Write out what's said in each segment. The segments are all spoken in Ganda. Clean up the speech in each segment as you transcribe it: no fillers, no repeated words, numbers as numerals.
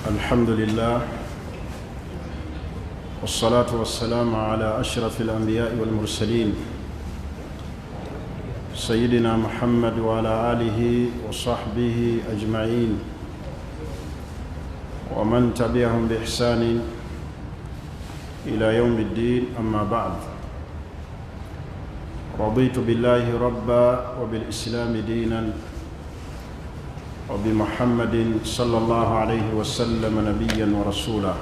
الحمد لله والصلاة والسلام على أشرف الأنبياء والمرسلين سيدنا محمد وعلى آله وصحبه أجمعين ومن تبعهم بإحسان إلى يوم الدين. أما بعد، رضيت بالله ربا وبالإسلام دينا وبمحمد صلى الله عليه وسلم نبيا ورسولا.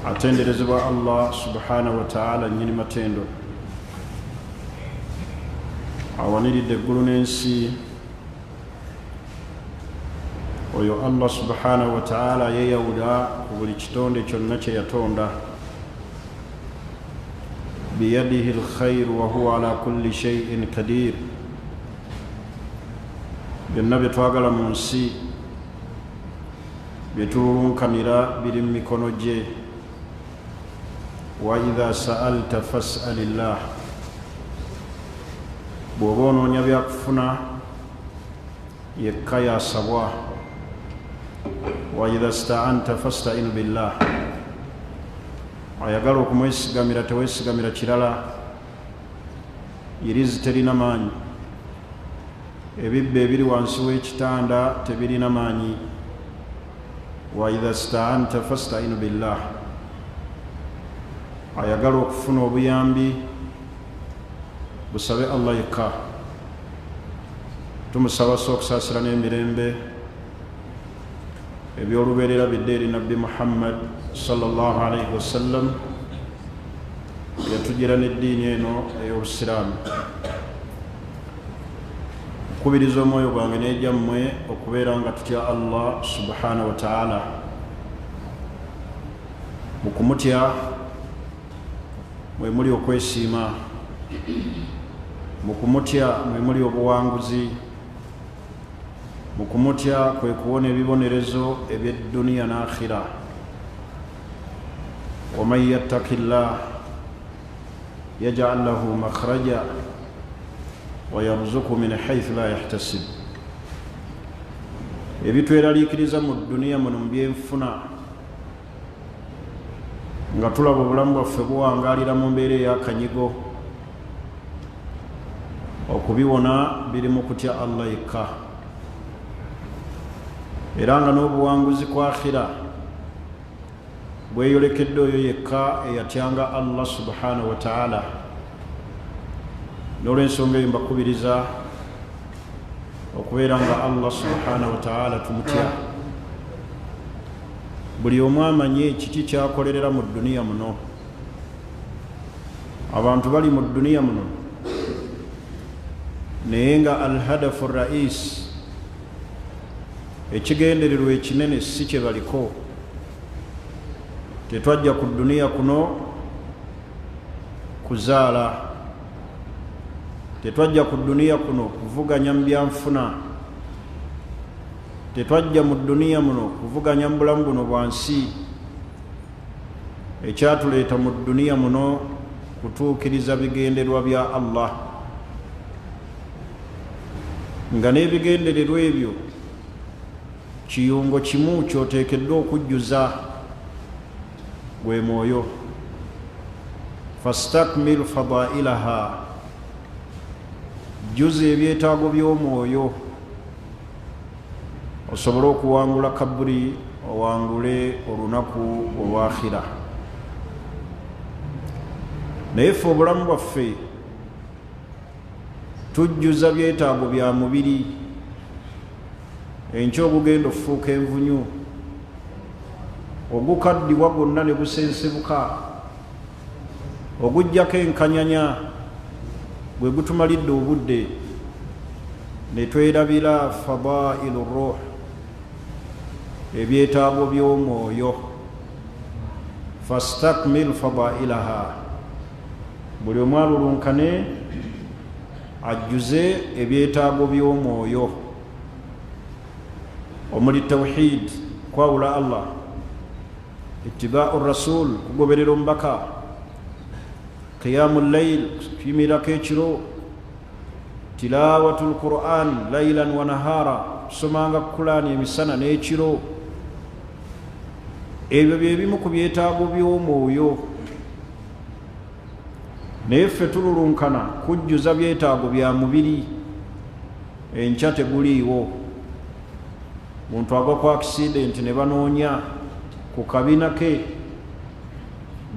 atenderezebwa Allah subhanahu wa ta'ala nyini matendo awaniridde eggulu n'ensi. oyo Allah subhanahu wa ta'ala yeyawula ku buli kitonde kyonna kye yatonda. biyadihi alkhairu wa huwa ala kulli shay'in kadir. byonna bye twagala mu nsi bye tululunkanira biri mu mikono gye. wa idha sa'alta fas'alillah. bw'oba onoonya byakufuna yekka yasabwa. wa idha sta'anta fasta'in billah. ayagala okumwesigamira teweesigamira kirala. irizi terina maanyi, ebibba ebiri wansi w'ekitanda tebirina maanyi. wa idha sta'anta fasta'in billah. ayagala okufuna obuyambi busabe Allah yekka. tumusaba okusaasira n'emirembe ebyolubeerera bidde eri nabbi Muhammad sallallahu alaihi wasallam yatugira n'eddiini eno ey'obusiraamu. nkubiriza omwoyo gwange n'egyammwe okubeera nga tutya Allah subhanahu wa ta'ala. mu kumutya mwe muli okwesiima, mu kumutya mwe muli obuwanguzi, mu kumutya kwe kuwona ebibonerezo eby'edduniya n'akhira. waman yattaki llah yaj'al lahu makhraja wa yarzuqhu min haythu la yahtasib. ebitweraliikiriza mu dduniya muno mu byenfuna nga tulaba obulamu bwaffe buwangaalira mu mbeera ey'akanyigo, okubiwona biri mu kutya Allah yekka. era nga n'obuwanguzi ku akhira bweyolekedde oyo yekka eyatyanga Allah subhanahu wa ta'ala. n'olw'ensonga eyo mbakubiriza okubeera nga Allah subhanahu wa ta'ala tumutya. buli omu amanye kiki kyakolerera mu dduniya muno. abantu bali mu dduniya muno naye nga alhadafu rais, ekigendererwa ekinene si kye baliko. tetwajja ku dduniya kuno kuzaala, tetwajja ku dduniya kuno kuvuganya mu byanfuna, tetwajja mu dduniya muno kuvuganya mu bulamu buno bwansi. ekyatuleeta mu dduniya muno kutuukiriza bigendererwa bya Allah, nga n'ebigendererwa ebyo kiyungo kimu kyoteekeddwa okujjuza gwe mwoyo. fastakmil fadailaha. jjuza ebyetaago by'omwoyo osobole okuwangula kaburi, owangule olunaku olwakhira. naye ffe obulamu bwaffe tujjuza byetaago bya mubiri. enkya ogugenda okufuuka envunyu, ogukaddiwa gwonna ne gusensebuka, ogujjako enkanyanya gwe gutumalidde obudde. ne twerabira fadailu ruh, ebyetaago by'omwoyo. fastakmil fadailaha. buli omu alulunkane ajjuze ebyetaago by'omwoyo omuli tawhid, kwawula Allah, ittiba'u rasul, kugoberera omubaka, qiyamul layl, kuyimirako ekiro, tilawatu lquran laylan wa nahara, kusomanga Qur'ani emisana n'ekiro. Ebyo bye bimu ku byetaago by'omwoyo. Naye ffe tululunkana kujjuza byetaago bya mubiri, enkya teguliiwo. Muntu agwa ku accident ne banoonya ku kabina ke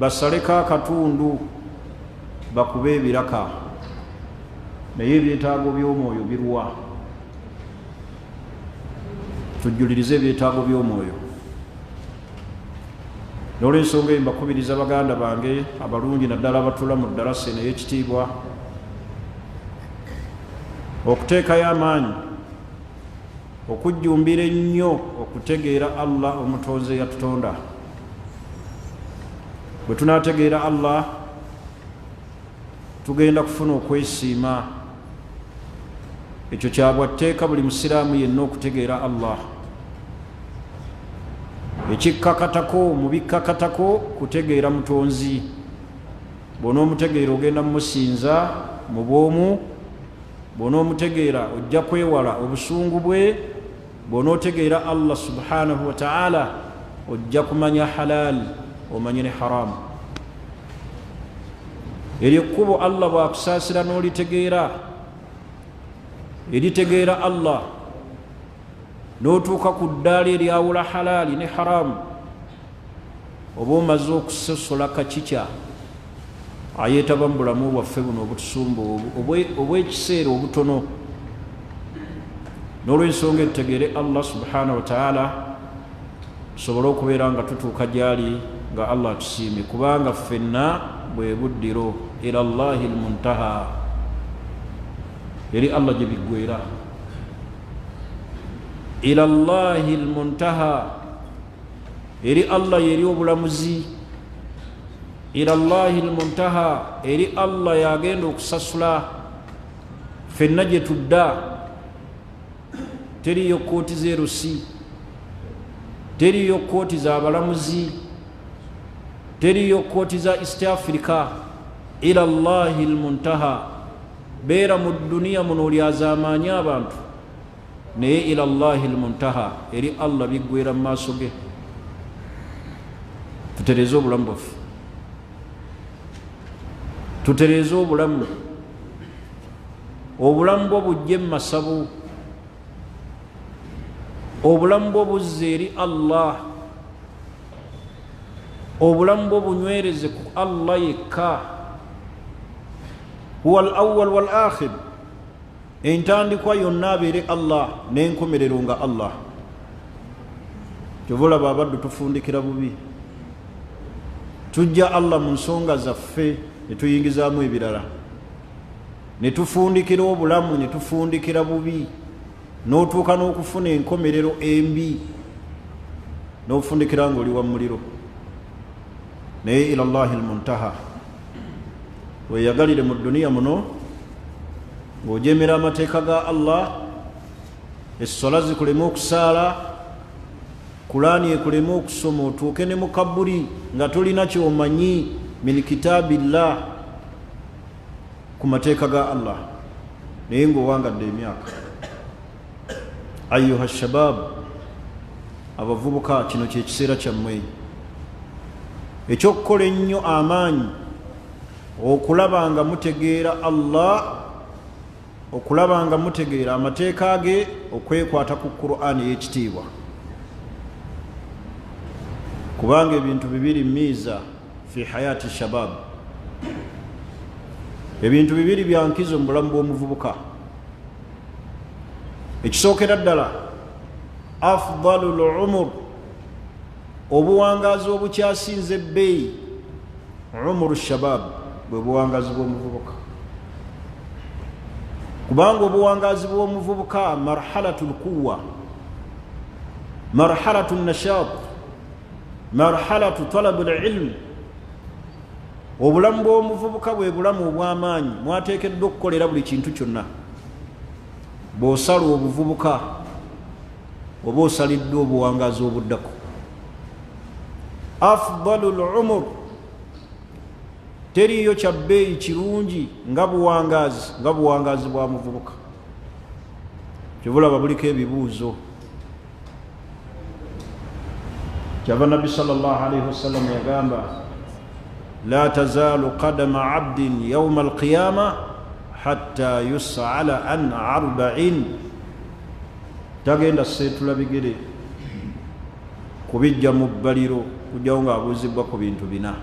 basaleko akatundu bakube ebiraka, naye ebyetaago by'omwoyo birwa. Tujjulirize ebyetaago by'omwoyo. N'olw'ensonga eyo mbakubiriza baganda bange abalungi naddala abatula mu ddalasa eno ey'ekitiibwa okuteekayo amaanyi okujjumbira ennyo okutegeera Allah omutonzi yatutonda. Bwe tunaategeera Allah tugenda kufuna okwesiima. Ekyo kyabwa tteeka buli musiraamu yenna okutegeera Allah. Ekikkakatako mu bikkakatako kutegeera mutonzi. Bw'onoomutegeera ogenda mumusinza mu bwomu, bw'onoomutegeera ojja kwewala obusungu bwe, bw'onootegeera Allah subhanahu wa ta'ala ojja kumanya halal omanye ne haramu. Eryo ekkubo Allah bw'akusaasira n'olitegeera, eritegeera Allah n'otuuka ku ddaala eryawula halaali ne haramu, oba omaze okusosola kakikya ayeetaba mu bulamu bwaffe buno obutusumba obw'ekiseera obutono. N'olw'ensonga etutegeere Allah subhanahu wa ta'ala tusobole okubeera nga tutuuka gyali nga Allah atusiimye, kubanga ffenna bwe buddiro ila Allahi al-muntaha, eri Allah gye biggweera. Ila Allahi al-muntaha, eri Allah yeri obulamuzi. Ila Allahi al-muntaha, eri Allah yagenda okusasula. Ffenna gye tudda teriyo kkooti z'erusi, teriyo kkooti za balamuzi, teriyo kkooti za East Africa. Ila Allahi al-muntaha, beera mu duniya muno olyazaamaanya abantu, naye ila Allahi al-muntaha, eri Allah biggweera mu maaso ge. Tutereeze obulamu bwaffe, tutereeze obulamu, obulamu bwo bujje mu masabu, obulamu bwo buzze eri Allah, obulamu bwo bunywereze ku Allah yekka. Huwa al-awwal wal-akhir, entandikwa yonna abeere Allah n'enkomerero nga Allah. Kyova olaba abaddu tufundikira bubi, tujja Allah mu nsonga zaffe ne tuyingizaamu ebirala, ne tufundikira obulamu ne tufundikira bubi, n'otuuka n'okufuna enkomerero embi, n'ofundikira ng'oli wa muliro. Naye ila Allahi al-muntaha, weyagalire mu duniya muno ng'ojemera amateeka ga Allah, essola zikulema okusaala, Qur'ani ekulema okusoma, otuuke ne mu kaburi nga tolina kyomanyi min kitaabillah ku mateeka ga Allah, naye ng'owangadde emyaka. Ayuha shabab, abavubuka, kino kyekiseera kyammwe ekyokukola ennyo amaanyi okulaba nga mutegeera Allah, okulaba nga mutegeera amateeka ge, okwekwata ku Qur'ani ey'ekitiibwa. Kubanga ebintu bibiri miiza fi hayati shabab, ebintu bibiri byankizo mu bulamu bw'omuvubuka. Ekisookera ddala afdalul umur, obuwangazi obukyasinze ebbeeyi, umuru shabab, bwe buwangazi bw'omuvubuka. Kubanga obuwangazi bw'omuvubuka marhalatul quwwa, marhalatul nashat, marhalatu talabul ilm. Obulamu bw'omuvubuka bwe bulamu obw'amaanyi, mwateekeddwa okukolera buli kintu kyonna. Bw'osala obuvubuka oba osaliddwa obuwangazi obuddako. Afdalul umur, teriyo kyabbeeyi kirungi nga buwangazi bwa muvubuka. kyobulaba buliko ebibuuzo. kyava nabbi sallallahu alaihi wasallam yagamba la tazaalu qadama abdin yauma alqiyama hatta yus'ala an arba'in, tagenda seetula bigere kubijja mu bbaliro kujjawo ng'abuuzibwa ku bintu bina.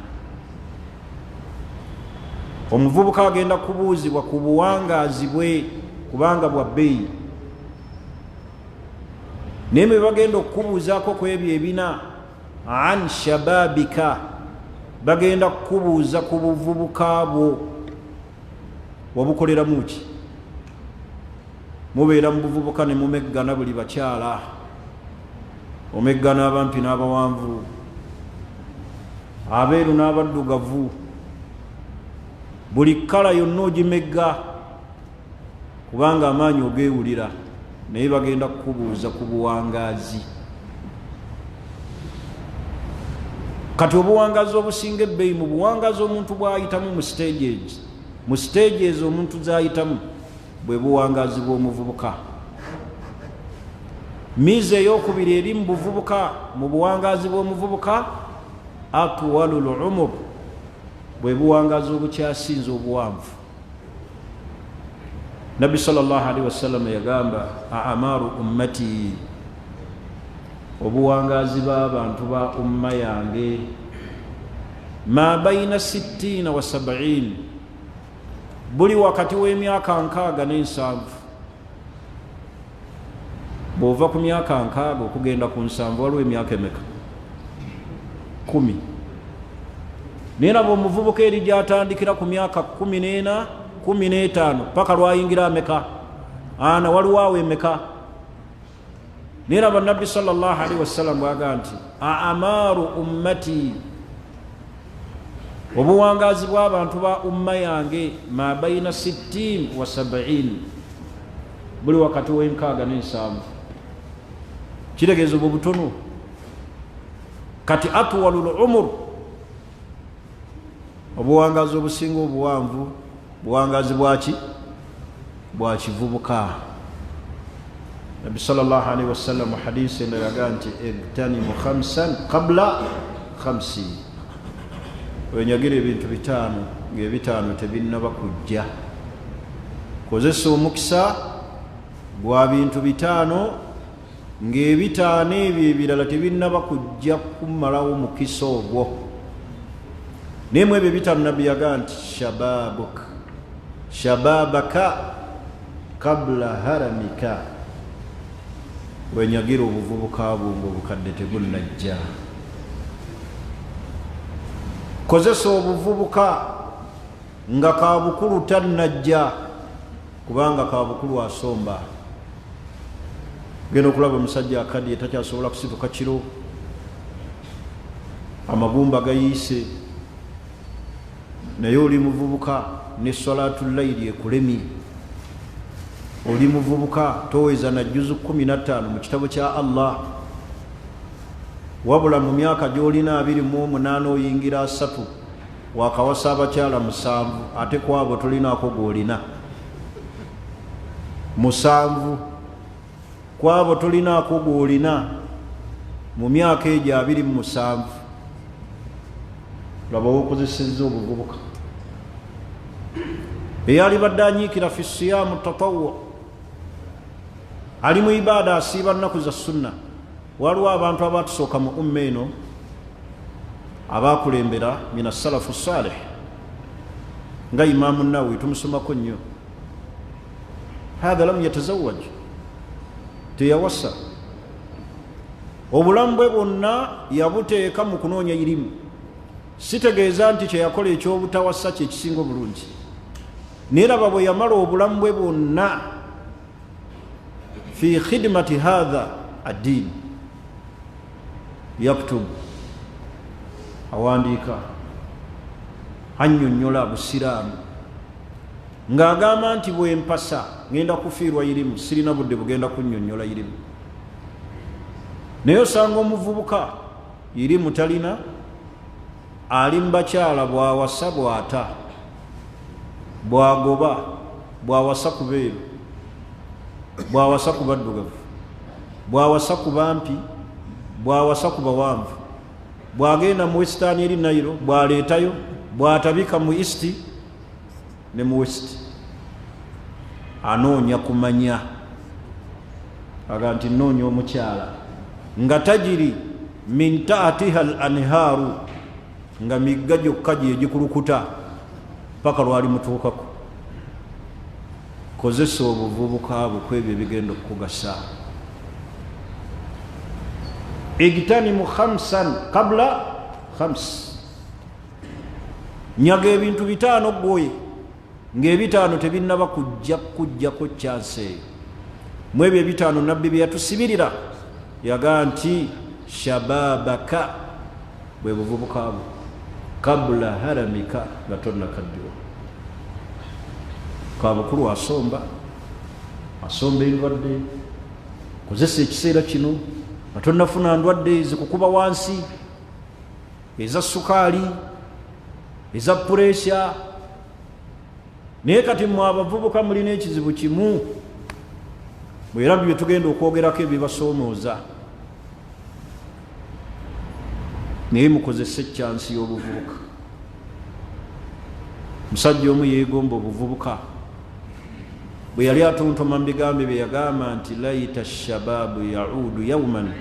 Omuvubuka agenda kubuuzibwa ku buwangaazi bwe kubanga bwa bbeeyi, naye bwe bagenda okukubuuzaako ku ebyo ebina, an shababika, bagenda kukubuuza ku buvubuka bwo. Wabukoleramu ki? Mubeera mu buvubuka ne mumeggana buli bakyala, omeggana abampi n'abawanvu, abeeru n'abaddugavu, buli kala yonna ogimegga kubanga amaanyi ogeewulira, naye bagenda kukubuuza ku buwangaazi. Kati obuwangaazi obusinga ebbeeyi mu buwangaazi omuntu bw'ayitamu mu stages omuntu z'ayitamu bwe buwangaazi bw'omuvubuka. Miiza ey'okubiri eri mu buvubuka, mu buwangaazi bw'omuvubuka, atwalul umur, bwe buwangaazi obukyasinza obuwanvu. Nabbi sallallahu alaihi wasallam yagamba a'maru ummati, obuwangaazi b'abantu ba umma yange, ma baina 60 wa 70, buli wakati w'emyaka 60 ne 70. Bw'ova ku myaka 60 okugenda ku 70 waliwo emyaka emeka? 10. Naye nabo omuvubuka eri gy'atandikira ku myaka 14, 15 paka lwayingira ameka? Ana waliwo awo emeka? Naye nabo Nabbi sallallahu alaihi wasallam bw'agamba nti a'maru ummati, obuwangaazi bw'abantu ba umma yange, ma baina 60 wa 70, buli wakati w'enkaaga n'ensanvu. Kitegeeza obwo butono. Kati atwalul umur, obuwangaazi obusinga obuwanvu, buwangaazi bwaki? Bwa kivubuka. Nabbi sallallahu alaihi wasallam mu hadisi endala yagamba nti igtanimu 5 qabla 50, wenyagira ebintu 5 ng'ebitaano tebinnaba kujja. Kozesa omukisa gwa bintu 5 ng'ebitaano ebyo ebirala tebinnaba kujja kumalawo mukisa ogwo. Naye mu ebyo 5 Nabbi yagamba nti shababaka qabla haramika, wenyagira obuvubuka bwo ng'obukadde tebunnajja. Kozesa obuvubuka nga kabukulu tannajja, kubanga kabukulu asomba. Genda okulaba omusajja akaddiye takyasobola kusituka kiro, amagumba gayiise, naye oli muvubuka ne salatu layiri ekulemi. Oli muvubuka toweza na juzu 15 mu kitabo kya Allah, wabula mu myaka gy'olina 28 oyingira 3 wakawasa abakyala 7, ate kwabo tolinaako gw'olina 7, kwabo tolinaako gw'olina mu myaka egyo 27. Laba wokozesezza obuvubuka. Eyali badde anyiikira fi siyamu tatawwu, ali mu ibaada asiiba nnaku za sunna. Waliwo abantu abatusooka mu umma eno abakulembera mina salafu salih, nga Imaamu Nawawi tumusomako nnyo. Hadha lam yatazawwaj, teyawasa, obulamu bwe bwonna yabuteeka mu kunoonya irimu. Sitegeeza nti kyeyakola ekyobutawasa kye kisinga obulungi, naye laba bwe yamala obulamu bwe bwonna fi khidmati hadha ad-din, yaktubu, awandiika, annyonnyola busiraamu, ng'agamba nti bwe mpasa ngenda kufiirwa irimu, sirina budde bugenda kunnyonnyola irimu. Naye osanga omuvubuka irimu talina, ali mu bakyala, bw'awasa bw'ata, bw'agoba, bw'awasa ku beeru, bwawasa ku baddugavu, bwawasa ku bampi, bwawasa ku bawanvu, bwagenda mu western eri Nairo bwaleetayo, bwatabika mu east ne mu west, anoonya kumanya aga nti noonya omukyala nga tajiri min taatiha al anhaaru, nga migga gyokka gye gikulukuta paka lwali mutuukako. Kozesa obuvubuka bwo kwebyo ebigenda okukugasa. Igtanimu khamsan qabla khams, nyaga ebintu 5 gwoye ng'ebitaano tebinnaba kujjako kyansi. Mu ebyo 5 nabbi bye yatusibirira yaga nti shababaka, bwe buvubuka bwo, kabula haramika, nga tonnakaddiwa. Kabukulu asomba endwadde, kozesa ekiseera kino nga tonnafuna ndwadde ezikukuba wansi, eza sukaali, eza puresya. Naye kati mwe abavubuka mulina ekizibu kimu, bwera bye tugenda okwogerako ebibasoomooza, naye mukozese ekyansi y'obuvubuka. Musajja omu yeegomba obuvubuka, bwe yali atontoma mu bigambe bye yagamba nti laita shababu yaudu yauman,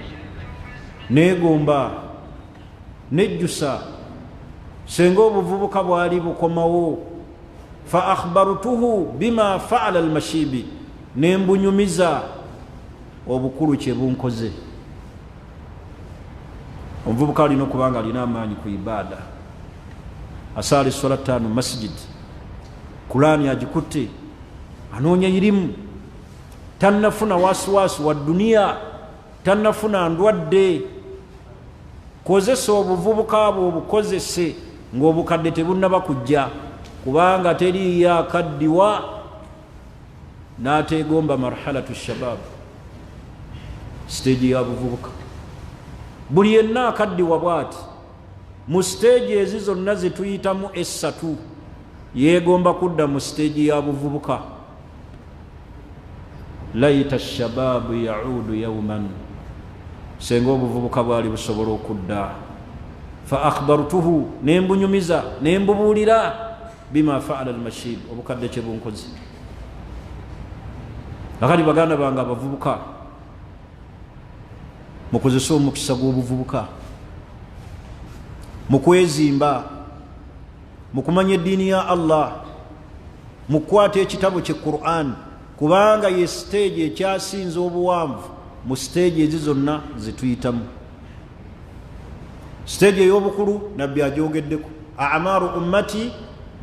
neegomba nejjusa senga obuvubuka bwali bukomawo, fa akhbartuhu bima faala almashibi, nembunyumiza obukulu kye bunkoze. Omuvubuka alina okubanga alina amaanyi ku ibada, asaali swala 5 masjid, Kurani agikutte, anoonya irimu, tannafuna wasiwasi wa duniya, tannafuna ndwadde. Kozesa obuvubuka bwo obukozese ng'obukadde tebunnaba kujja, kubanga teriyo akaddiwa n'ateegomba marhalatu shabab, stage ya buvubuka. Buli yenna akaddiwa bw'ati mu stage ezi zonna ze tuyitamu essatu, yeegomba kudda mu stage ya buvubuka. Laita shababu yaudu yauman, senga obuvubuka bwali busobola okudda. Fa akhbartuhu, nembunyumiza nembubuulira bima faala almashib, obukadde kye bunkoze. Akali baganda bange abavubuka, mukozesa omukisa gw'obuvubuka mu kwezimba, mu kumanya eddiini ya Allah, mu kukwata ekitabo kye Qur'an, kubanga ye stage ekyasinza obuwanvu mu stage ezi zonna zetuyitamu. Stage ey'obukulu nabbi agyogeddeko, a'maru ummati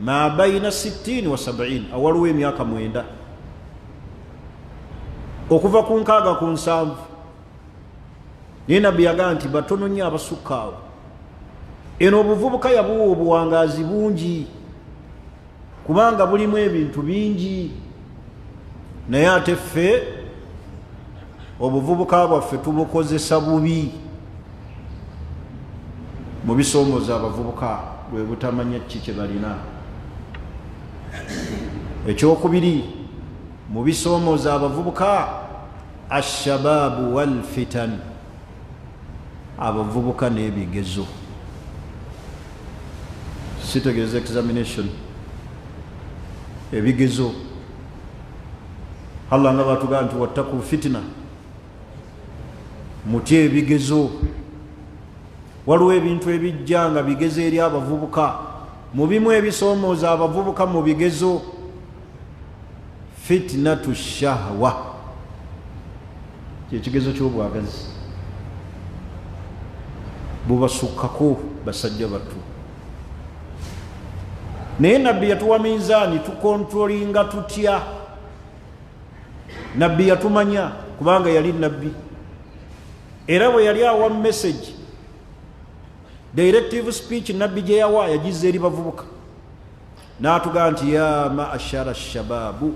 ma bayina 60 wa 70, awaliwo emyaka 9 okuva ku 6 ku 7. Naye nabbi yagaa nti batono nnyo abasukka awo. Eno obuvubuka yabuwa obuwangaazi bungi, kubanga bulimu ebintu bingi, naye ate ffe obuvubuka bwaffe tubukozesa bubi. Mu bisoomooza abavubuka bwe butamanya ki kye balina. Ekyokubiri mu bisoomooza abavubuka, ashababu wal fitan, abavubuka n'ebigezo. Sitegeeza examination, ebigezo. Allah nga batugamba nti wattaku fitina, mutye ebigezo. Waliwo ebintu ebijja nga bigezo eri abavubuka, mu bimu ebisoomooza abavubuka mu bigezo, fitnatu shahwa, kyekigezo ky'obwagazi, bubasukkako basajja battu. Naye nabbi yatuwa minzaani tukontrolinga tutya. Nabbi yatumanya kubanga yali nabbi, era bwe yali awa message, directive speech nabbi gye yawa yagize eri bavubuka, n'atugamba nti ya ma'ashara shababu,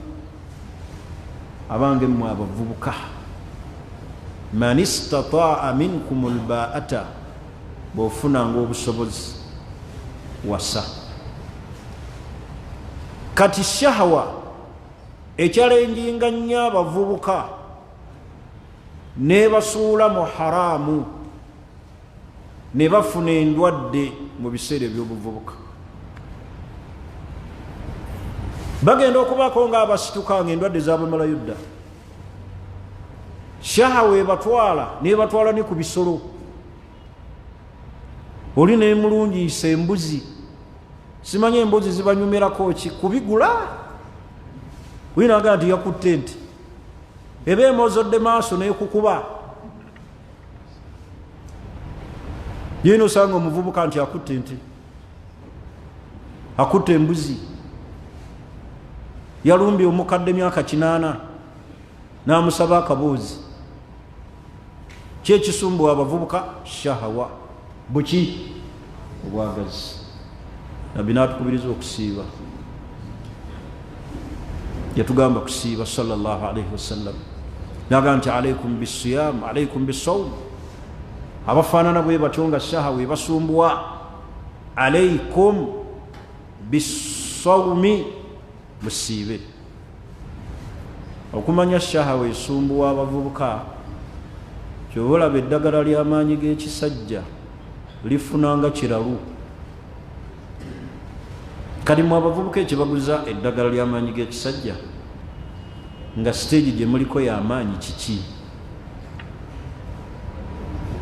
abange mmwe abavubuka, man istataa minkum albaata, bw'ofunanga obusobozi wasa. Kati shahawa ekyalenjinga nnyo abavubuka nebasuula mu haraamu ne bafuna endwadde mu biseera ebyobuvubuka. Bagenda okubaako ng'abasituka ng'endwadde zabamalayo dda. Shahawa ebatwala nebatwala ne ku bisolo. Oli nemulungiisa embuzi, simanye embuzi zibanyumirako ki kubigula. Winaga nti yakutte nti eba emozodde maaso nekukuba. Yeno osanga omuvubuka nti akutte nti akutte embuzi, yalumbye omukadde myaka 8 n'amusaba akaboozi. Kyekisumbuwa abavubuka shahawa buki obwagazi. Nabbi n'atukubiriza okusiiba, yatugamba kusiiba sallallahu alaihi wasallam, naga nti alaikum bisiyam alaikum bisawm. Abafaanana bwe batyo nga shahawa ebasumbuwa, alaikum bisawmi musiibe. Okumanya shahawa esumbuwa abavubuka, kyoba olaba eddagala ly'amaanyi g'ekisajja lifunanga kiralu. Kati mu abavubuka ekibaguza eddagala ly'amaanyi g'ekisajja nga siteegi gye muliko y'amaanyi kiki?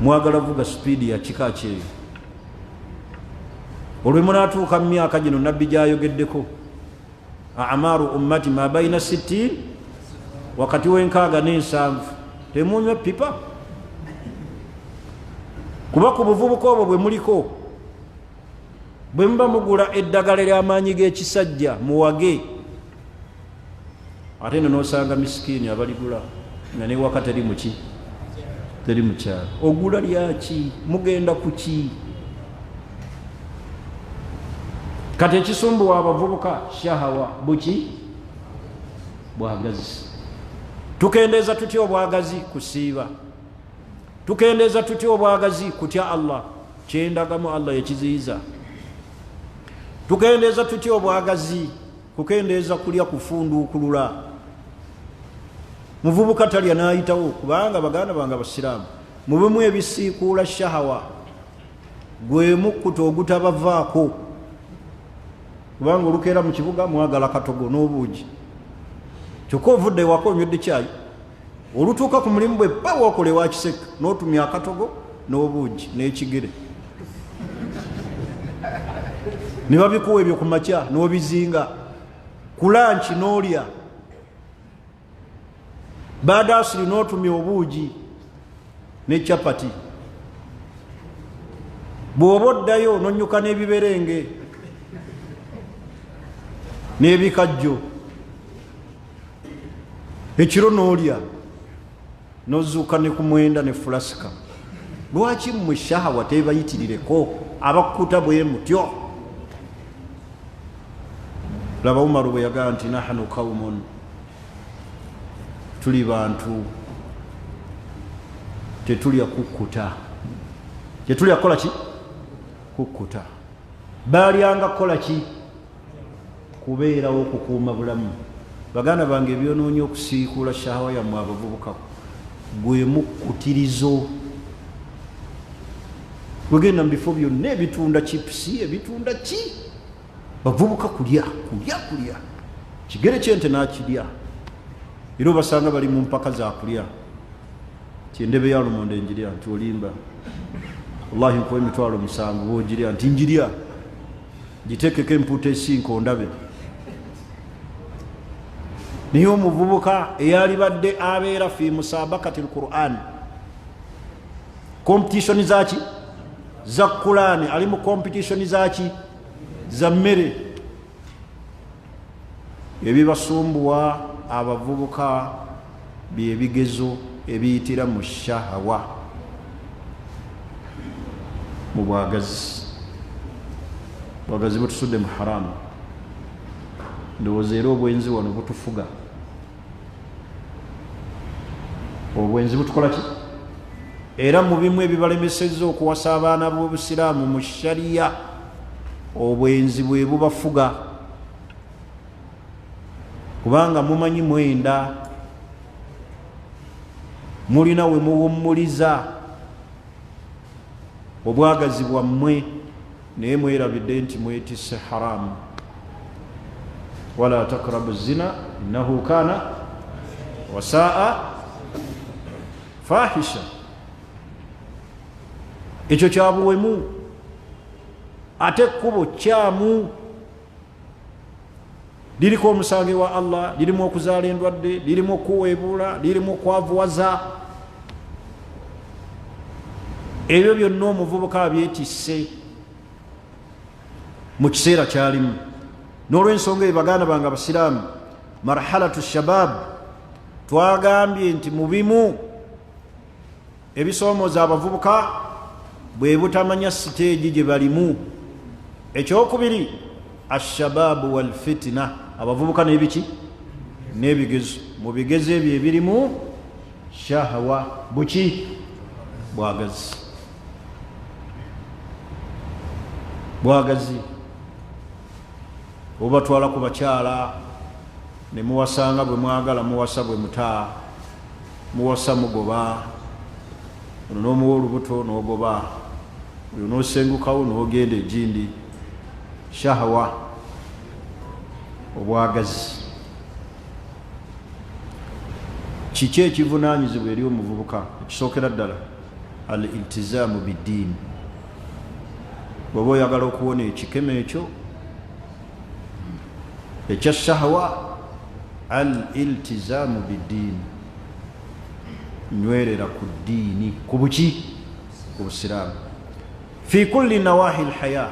Mwagala vuga supiidi ya kika kyeyo. Olwe munaatuuka mu myaka gino nabbi gy'ayogeddeko, amaaru ummati ma baina 60 wakati w'enkaaga n'ensanvu, temunywa pipa. Kuba ku buvubuka obwo bwe muliko, bwe muba mugula eddagala ly'amaanyi g'ekisajja muwage, ate n'osanga misikiini abaligula nga newaka teri muki teri mukyalo. Ogula lyaki? Mugenda ku ki? Kati ekisumbuwa abavubuka shahawa buki bwagazi. Tukendeeza tutya obwagazi? Kusiiba. Tukendeeza tutya obwagazi? Kutya Allah, kyendagamu Allah yekiziyiza. Tukendeeza tutya obwagazi? Kukendeeza kulya kufunduukulula. Muvubuka talya n'ayitawo, kubanga baganda bange abasiraamu mubemu ebisiikuula shahawa gwe mukkuta ogutabavaako. Kubanga olukeera mu kibuga mwagala katogo n'obuugi, kyokka ovudde ewaka onywedde kyayi, olutuuka ku mulimu bwe bba wakola wa kiseka n'otumya akatogo n'obuugi n'ekigere, ne babikuwa ebyo ku makya n'obizinga, ku lanchi n'olya, baada asiri n'otumya obuugi ne chapati. Bw'oba oddayo n'onnyuka n'ebiberenge n'ebikajjo, ekiro n'olya n'ozuuka ne ku mwenda ne fulasika. Lwaki mmwe shahawa tebayitirireko abakkuta bwe mutyo? Laba Umaru bwe yagamba nti nahnu qaumun, tuli bantu tetulya kukkuta. Tetulya kukola ki? Kukkuta. Balyanga kukola ki? Kubeerawo, okukuuma bulamu. Baganda bange ebyonoonya okusiikuula shahawa yammwe abavubuka gwe mukkutirizo. Wegenda mu bifo byonna ebitunda chipusi, ebitunda ki? Bavubuka kulya. Kigere kyente n'akirya. Era obasanga bali mu mpaka za kulya. Endebe ya lumonde njirya nti olimba. Wallahi nkuwa emitwalo 7 bwogirya nti njirya. Gitekeko empuuta esinko ndabe. Naye omuvubuka eyalibadde abeera fi musabakati al-Qur'an, competition zaki za Qur'an, ali mu competition zaki za mmere, ebibasumbuwa abavubuka byebigezo ebiyitira mu shahawa, mu bwagazi. Bwagazi butusudde mu haramu. Ndowooza era obwenzi wano butufuga. Obwenzi butukola ki? Era mu bimu ebibalemesezza okuwasa abaana b'obusiraamu mu shariya, obwenzi bwe bubafuga. kubanga mumanyi mwenda mulina we muwummuliza obwagazi bwammwe naye mwerabidde nti mwetisse haramu. wala takrabu zina innahu kana wasaa fahisha. ekyo kyabuwemu ate ekkubo kyamu, liriko omusange wa Allah, lirimu okuzaala endwadde, lirimu okuweebuula, lirimu okwavuwaza. ebyo byonna omuvubuka abyetisse mu kiseera kyalimu. n'olwensonga eyo baganda bange abasiraamu, marhalatu shabab twagambye nti mu bimu ebisoomooza abavubuka bwe butamanya siteegi gye balimu. ekyokubiri ashababu wal fitina, abavubuka n'ebiki n'ebigezo. mu bigezo ebyo ebirimu shahawa, buki bwagazi. bwagazi obatwala ku bakyala ne muwasanga bwe mwagala, muwasa bwe mutaa, muwasa mugoba, ono n'omuwa olubuto n'ogoba, oyo n'osengukawo n'ogenda egindi. shahawa, obwagazi. kiki ekivunaanyizibwa eri omuvubuka? ekisookera ddala al iltizaamu biddiini. bw'oba oyagala okuwona ekikemo ekyo ekya shahawa, al iltizaamu biddiini, nywerera ku ddiini, ku buki? ku busiraamu. fi kulli nawahi lhaya,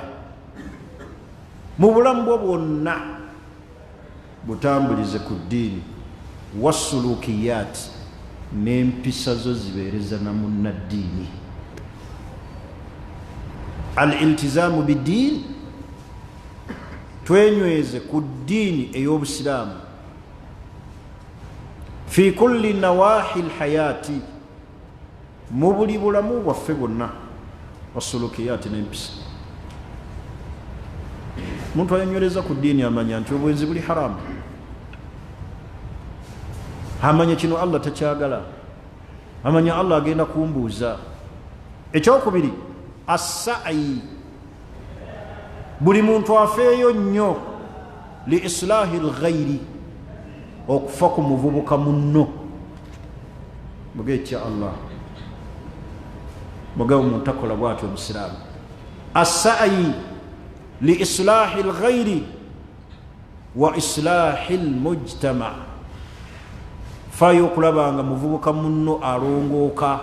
mu bulamu bwo bwonna butambulize ku ddiini. wasulukiyaati, n'empisa zo zibeereza na munnaddiini. al iltizaamu biddiini, twenyweze ku ddiini ey'obusiraamu. fi kulli nawahi lhayaati, mu buli bulamu bwaffe bwonna. wasulukiyaati, n'empisa. omuntu ayanywereza ku ddiini amanya nti obwenzi buli haramu, amanya kino Allah takyagala, amanya Allah agenda kumbuuza. ekyokubiri assaayi, buli muntu afeeyo nnyo li islaahi lghayri, okufa ku muvubuka munno. mugeekya Allah, mugabe omuntu akola bw'atyo omusiraamu. assaayi li islaahi lghayri wa islaahi lmujtama, faayo okulaba nga muvubuka munno alongooka,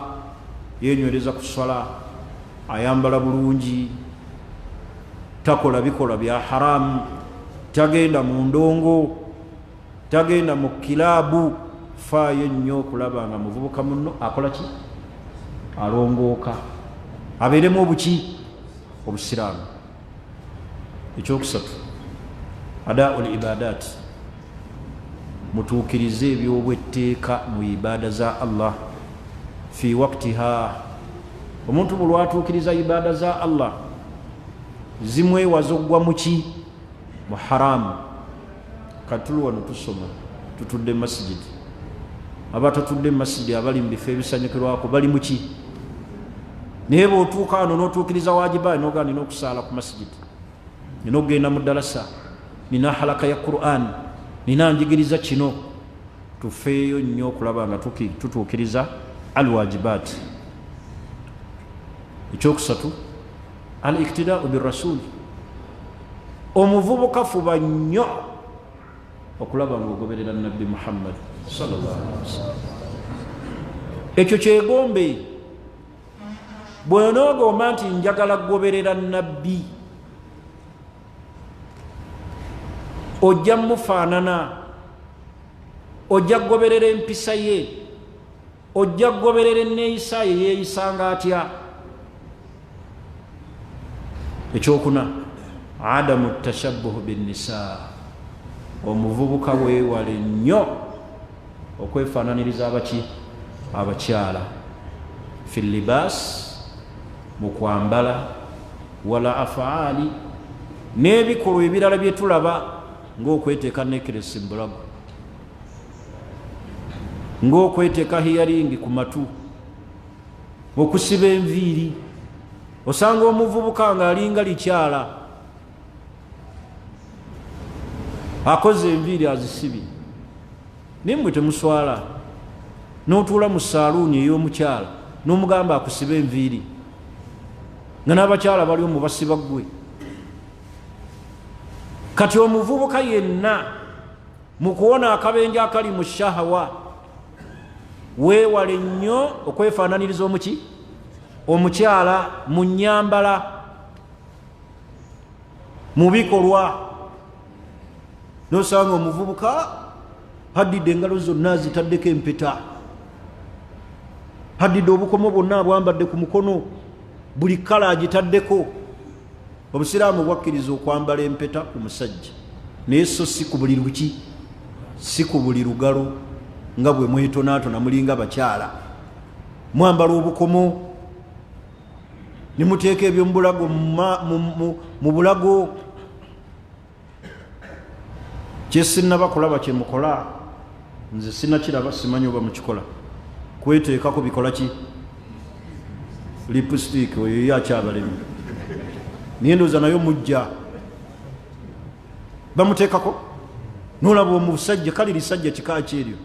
yenywereza ku swala, ayambala bulungi, takola bikola bya haramu, tagenda mu ndongo, tagenda mu kilaabu. faayo nnyo okulaba nga muvubuka munno akola ki? alongooka, abeeremu obuki? obusiraamu. ekyokusatu adaau libadaati, mutuukirize ebyobwetteeka mu ibaada za Allah fi waqtiha. omuntu bwe lwatuukiriza ibaada za Allah zimwewaza okugwa muki? mu haramu. katulu wano tusoma, tutudde mu masijidi. abatatudde mu masijidi, abali mu bifo ebisanyukirwako bali muki? naye bw'otuuka wano n'otuukiriza wajiba, noga nina okusaala ku masijidi, nina okugenda mu ddalasa, nina halaka ya Qur'an, nina njigiriza kino. tufeeyo nnyo okulaba nga tutuukiriza alwajibaati. ekyokusatu al iktidaau birasuli, omuvubuka fuba nnyo okulaba nga ogoberera nabbi Muhammad sallallahu alaihi wasallam. ekyo kyegombe. bw'onoogomba nti njagala kugoberera nabbi, ojja mufaanana, ojja kugoberera empisa ye, ojja kugoberera enneeyisa ye, yeeyisanga atya. ekyokuna adamu tashabbuhu binnisa, omuvubuka weewale nnyo okwefaananiriza abaki? abakyala. fi libaas, mu kwambala, wala afaali, n'ebikolwa ebirala bye tulaba ng'okweteeka nekeresi mu bulago. ng'okweteeka hearing ku matu, okusiba enviiri. Osanga omuvubuka ng'alinga likyala akoze enviiri azisibye, naye mmwe temuswala. N'otuula mu saaluuni ey'omukyala n'omugamba akusiba enviiri, nga n'abakyala bali omu basiba ggwe. Kati omuvubuka yenna mu kuwona akabenje akali mu shahawa, weewale nnyo okwefaananiriza omuki omukyala mu nnyambala, mu bikolwa. N'osanga omuvubuka haddidde engalo zonna zitaddeko empeta, haddidde obukomo bwonna abwambadde ku mukono, buli kala agitaddeko. Obusiraamu bwakkiriza okwambala empeta ku musajja, naye so si ku buli luki, si ku buli lugalo nga bwe mwetonaatona mulinga bakyala. Mwambala obukomo ne muteeka ebyomubulago mu bulago. Kyesinaba kulaba kye mukola, nze sinakiraba, simanyi oba mukikola. Kweteekako bikola ki? Lipstick, oyo yakyabalemi. Naye ndowooza nayo mujja bamuteekako. Nolaba omusajja, kale lisajja kika kyeryo,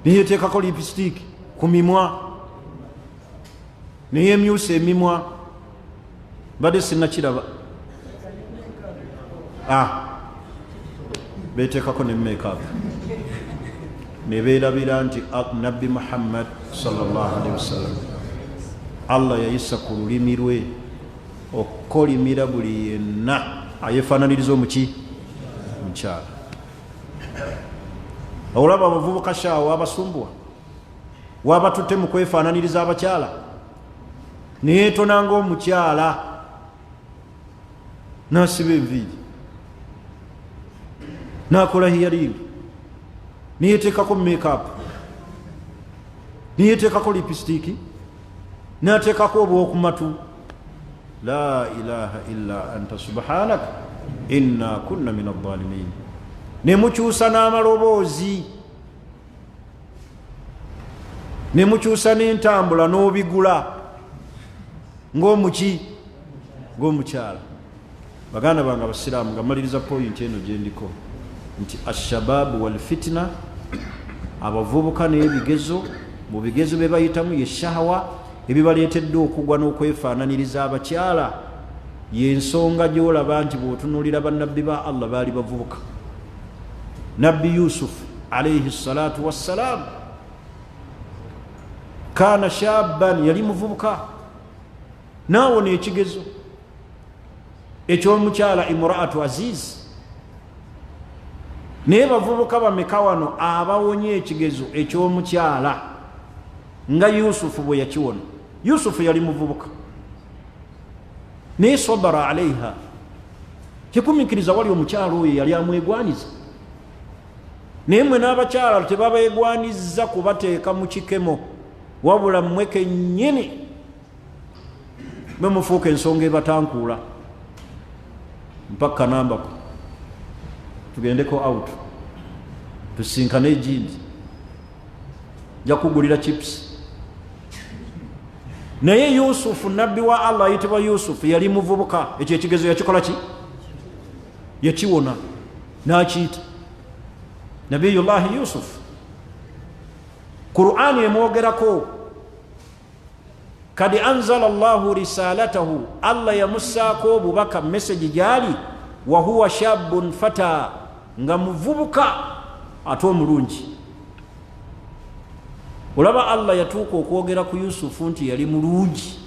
neyeteekako lipstick ku mimwa, neyemyusa emimwa. Badde sinakiraba. Beteekako ne makeup, ne beerabira nti Nabbi Muhammad sallallahu alaihi wasallam Allah yayisa ku lulimi lwe okukolimira buli yenna ayefaananiriza omuki mukyala. Olaba abavubuka shaawa wabasumbwa, wabatutte mu kwefaananiriza abakyala, neyeetona ng'omukyala n'asiba enviiri, n'akola hearing, neyeteekako makeup, neyeteekako lipstick, n'ateekako obwokumatu. La ilaha illa anta subhanaka inna kunna min adh-dhalimin. Nemukyusa n'amaloboozi, nemukyusa n'entambula n'obigula ng'omuki, ng'omukyala. Baganda bange abasiraamu, nga maliriza point eno gye ndiko, nti ashababu wal fitna, abavubuka n'ebigezo, mu bigezo bye bayitamu ye shahawa, ebibaleetedde okugwa n'okwefaananiriza abakyala, y'ensonga gy'olaba nti bw'otunuulira bannabbi ba Allah baali bavubuka. Nabbi Yusuf alayhi salatu wassalaam kaana shabban, yali muvubuka, naawona ekigezo eky'omukyala Imraatu Aziz. Naye bavubuka bameka wano abawonye ekigezo eky'omukyala nga Yusufu bwe yakiwona? Yusufu yali muvubuka, naye sabara alaiha, kikumiikiriza wali omukyala oyo yali amwegwaniza. Naye mmwe n'abakyala tebabeegwanizza kubateeka mu kikemo, wabula mmwe kennyini bemufuuka ensonga ebatankuula. Mpaka nambako tugendeko out tusinkane ejindi, nja kugulira chips. Naye Yusufu, nabbi wa Allah ayitibwa Yusufu, yali muvubuka. Ekyo ekigezo yakikola ki? Yakiwona n'akiyita Nabiyullahi Yusuf. Qur'ani emwogerako, kadi anzala Allahu risalatahu, Allah yamussaako obubaka, message gyali, wa huwa shabun fata, nga muvubuka ate omulungi. Olaba Allah yatuuka okwogera ku Yusufu nti yali mulungi,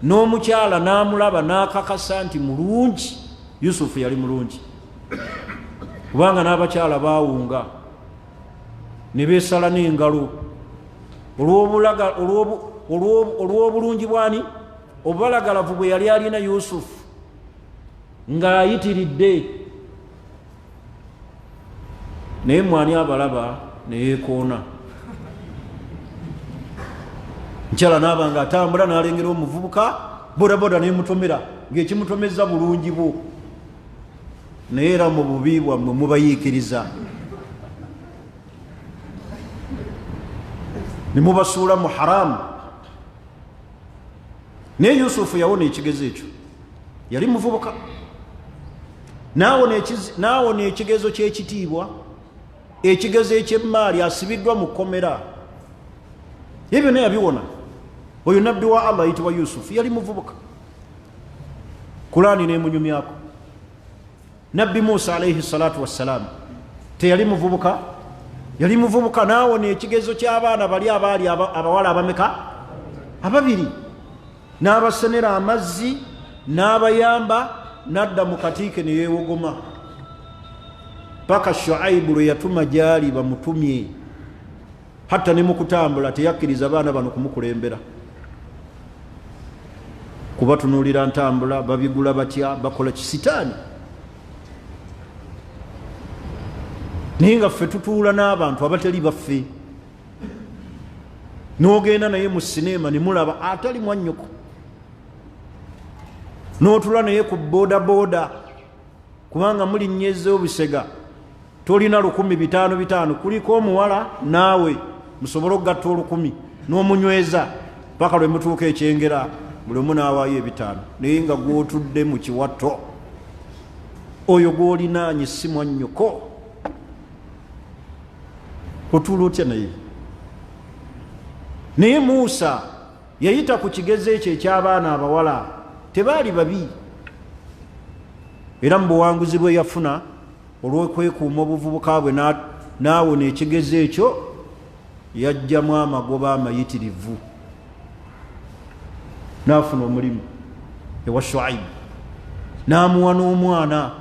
n'omukyala n'amulaba n'akakasa nti mulungi. Yusufu yali mulungi, kubanga n'abakyala baawunga ne beesala n'engalo olw'obulungi bwani, obubalagalavu bwe yali alina Yusufu ng'ayitiridde. Naye mwani abalaba ne yeekoona. Nkyala n'aba nga atambula n'alengera omuvubuka bodaboda n'emutomera, ng'ekimutomeza bulungi bwo. Naye era mu bubi bwammwe mubayiikiriza. nimubasuula mu haramu. naye Yusufu yawona ekigezo ekyo, yali muvubuka, naawona ekigezo ky'ekitiibwa, ekigezo eky'emmaali, asibiddwa mu kkomera. Ebyo byonna yabiwona. Oyo nabbi wa Allah ayitibwa Yusufu, yali muvubuka. Kulaani nemunyumyako. Nabbi Musa alayhi salatu wassalam teyali muvubuka? Yali muvubuka, naawona ekigezo ky'abaana bali abaali abawala abameka? Ababiri. N'abasenera amazzi, n'abayamba, n'adda mu katiike ne yeewogoma. Paka Shuaibu lwe yatuma gyali bamutumye, hatta ne mu kutambula teyakkiriza abaana bano kumukulembera. Kubatunuulira ntambula, babigula batya, bakola kisitaani. Naye nga ffe tutuula n'abantu abatali baffe. N'ogenda naye mu sineema ne mulaba atali mwannyoko, n'otula naye ku boodabooda kubanga mulinnyeezeewo bisega, tolina 1,500 kuliko omuwala naawe musobole okugatta 1,000 n'omunyweza paka lwe mutuuka ekyengera, buli omu n'awaayo 500, naye nga gw'otudde mu kiwato, oyo gw'olinaanye si mwannyoko. Otuula otya naye? Naye Musa yayita ku kigezo ekyo eky'abaana abawala, tebaali babi, era mu buwanguzi bwe yafuna olw'okwekuuma obuvubuka bwe n'awona ekigezo ekyo, yajjamu amagoba amayitirivu, n'afuna omulimu ewa Shuaibu, n'amuwa n'omwana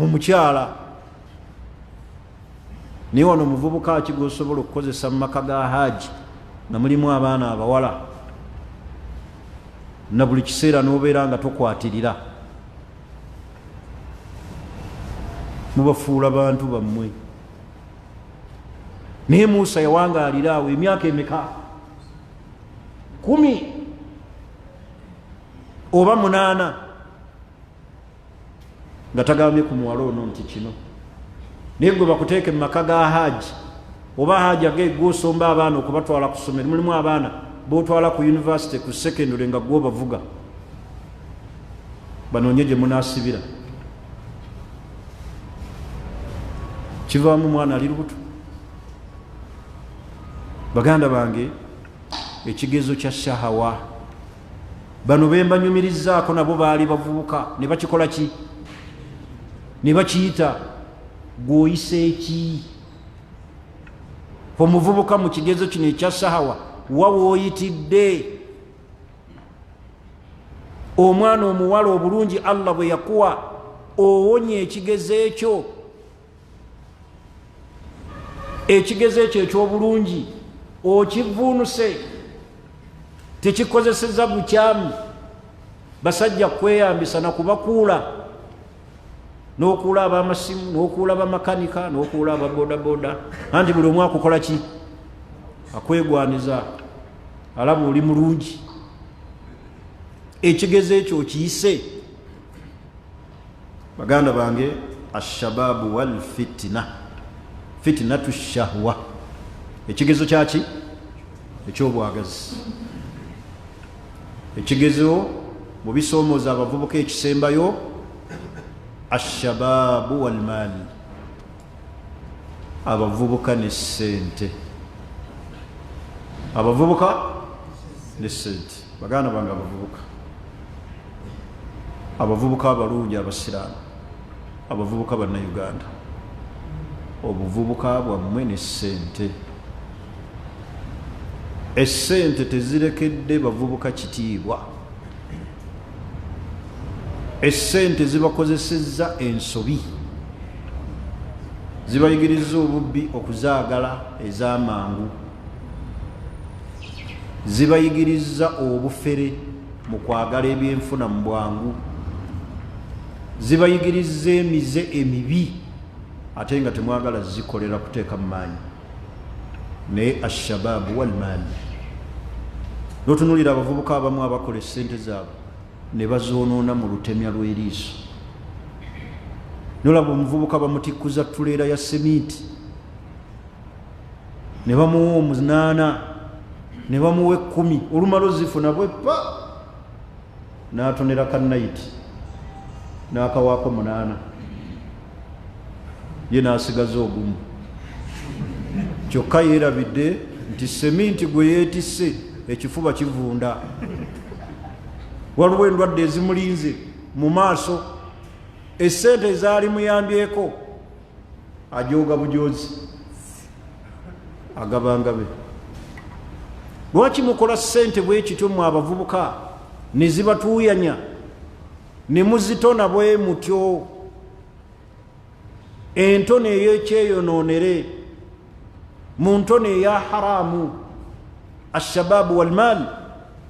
omukyala. Naye wano omuvubuka ki gw'osobola okukozesa mu maka ga Hajji nga mulimu abaana abawala, na buli kiseera n'obeera nga tokwatirira? Mubafuula bantu bammwe. Naye Musa yawangaalira awo emyaka emeka? 10 oba 8, nga tagambye ku muwala ono nti kino. Naye gwe bakuteeke mu maka ga Hajji, oba Hajji age gw'osomba abaana okubatwala ku ssomero, mulimu abaana b'otwala ku yunivasite, ku secondary nga gw'obavuga, banoonye gye munaasibira. Kivaamu mwana ali lubuto. Baganda bange, ekigezo kya shahawa, bano be mbanyumirizaako nabo baali bavubuka ne bakikola ki? Ne bakiyita gw'oyise ki? Omuvubuka mu kigezo kino ekya shahawa wa wooyitidde? Omwana omuwala obulungi Allah bwe yakuwa, owonye ekigezo ekyo, ekigezo ekyo eky'obulungi okivuunuse, tekikozeseza bukyamu basajja kweyambisa na kubakuula, n'okuula ab'amasimu, n'okuula abamakanika, n'okuula ababodaboda, anti buli omu akukola ki? Akwegwaniza, alaba oli mulungi. Ekigezo ekyo okiyise. Baganda bange, ashababu wal fitna, fitnatu shahwa, ekigezo kyaki? Ekyobwagazi. Ekigezo mu bisoomooza abavubuka ekisembayo, ashababu wal maali, abavubuka ne ssente. Abavubuka ne ssente. Baganda bange, abavubuka abalungi, abasiraamu, abavubuka bannayuganda, obuvubuka bwammwe ne ssente. Essente tezirekedde bavubuka kitiibwa. Essente zibakozesezza ensobi, zibayigiriza obubbi, okuzaagala ez'amangu, zibayigiriza obufere mu kwagala ebyenfuna mu bwangu, zibayigiriza emize emibi ate nga temwagala zikolera kuteeka mu maanyi. Naye ashababu wal maali, n'otunuulira abavubuka abamu abakola essente zaabwe ne bazoonoona mu lutemya lw'eriiso. Nolaba omuvubuka bamutikkuza tuleera ya seminti, ne bamuwa omunaana ne bamuwa 10 olumala ozifuna bwepa n'atonera kannaiti n'akawaako 8 ye n'asigaza ogumu kyokka yeerabidde nti seminti gwe yeetisse ekifuba kivunda waliwo endwadde ezimulinze mu maaso essente ezaali muyambyeko ajooga bujoozi agabangabe lwaki mukola ssente bwe kityo mwe abavubuka ne zibatuuyanya ne muzitona bwe mutyo entone ey'ekyeyonoonere mu ntone eya haraamu ashababu walmaal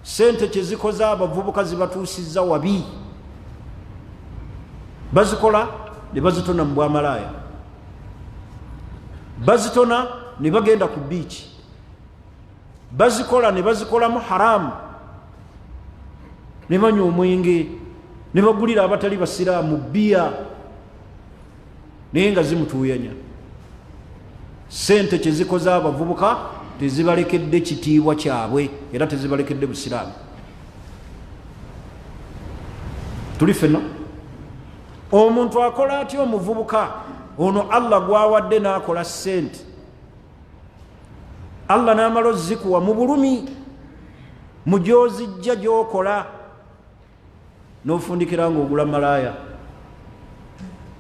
sente kyezikoze abavubuka zibatuusizza wabi bazikola ne bazitona mu bwamalaaya bazitona ne bagenda ku biiki bazikola ne bazikolamu haraamu ne banywa omwenge ne bagulira abatali basiraamu bbiya naye nga zimutuuyanya sente kyezikoze abavubuka tezibalekedde kitiibwa kyabwe era tezibalekedde busiraamu tuli fenna omuntu akola atya omuvubuka ono Allah gwawadde n'akola sente Allah n'amala ozikuwa mu bulumi mu gyozijja gy'okola n'ofundikira ng'ogula malaaya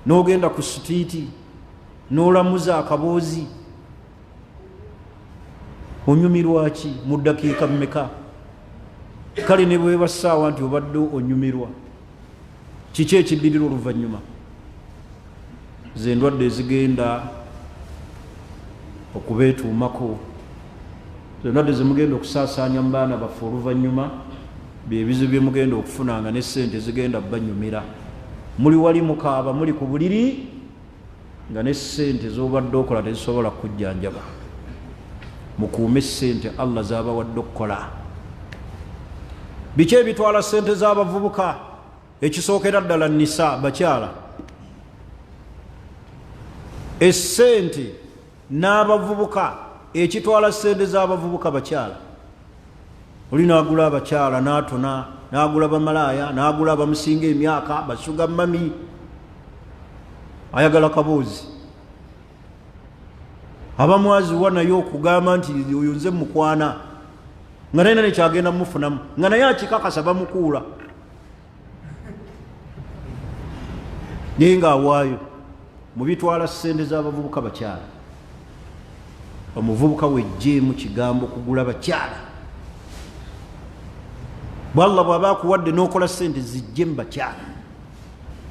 n'ogenda ku sitiiti n'olamuza akaboozi onyumirwa ki mu ddakiika mmeka kale ne bweba ssaawa nti obadde onyumirwa kiki ekiddirira oluvannyuma ze endwadde ezigenda okubeetuumako ze endwadde zemugenda okusaasaanya mu baana baffe oluvannyuma byebizibu byemugenda okufunanga n'essente zigenda banyumira muli wali mukaaba muli ku buliri nga n'essente z'obadde okola tezisobola kujjanjaba mukuume essente Allah z'abawadde okukola biki ebitwala ssente z'abavubuka ekisookera ddala nisa bakyala essente n'abavubuka ekitwala ssente z'abavubuka bakyala oli n'agula abakyala n'atona n'agula bamalaaya n'agula abamusinga emyaka basuga mami ayagala kaboozi abamwaziwa naye okugamba nti oyo nze mukwana nga naye nekyagenda mumufunamu nga naye akikakasa bamukuula naye ng'awaayo mubitwala ssente z'abavubuka bakyala omuvubuka wejjeemu kigambo kugula bakyala bwalla bw'aba akuwadde n'okola ssente zijje mu bakyala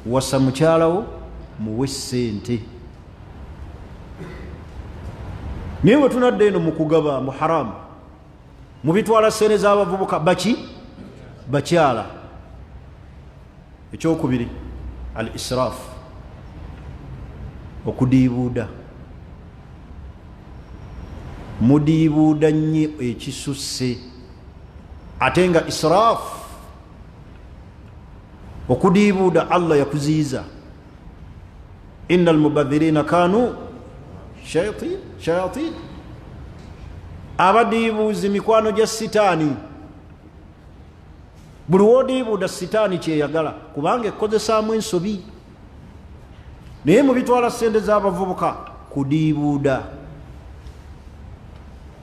wasa mukyalawo muwe ssente naye bwe tunadde eno mu kugaba mu haramu mubitwala ssente z'abavubuka baki bakyala ekyokubiri al israfu okudiibuuda mudiibuuda nnyo ekisusse ate nga israfu okudiibuuda Allah yakuziyiza inna almubadhirina kanu shayatin abadiibuuzi mikwano gya sitaani buli woodiibuuda sitaani kyeyagala kubanga ekkozesaamu ensobi naye mubitwala ssente z'abavubuka kudiibuuda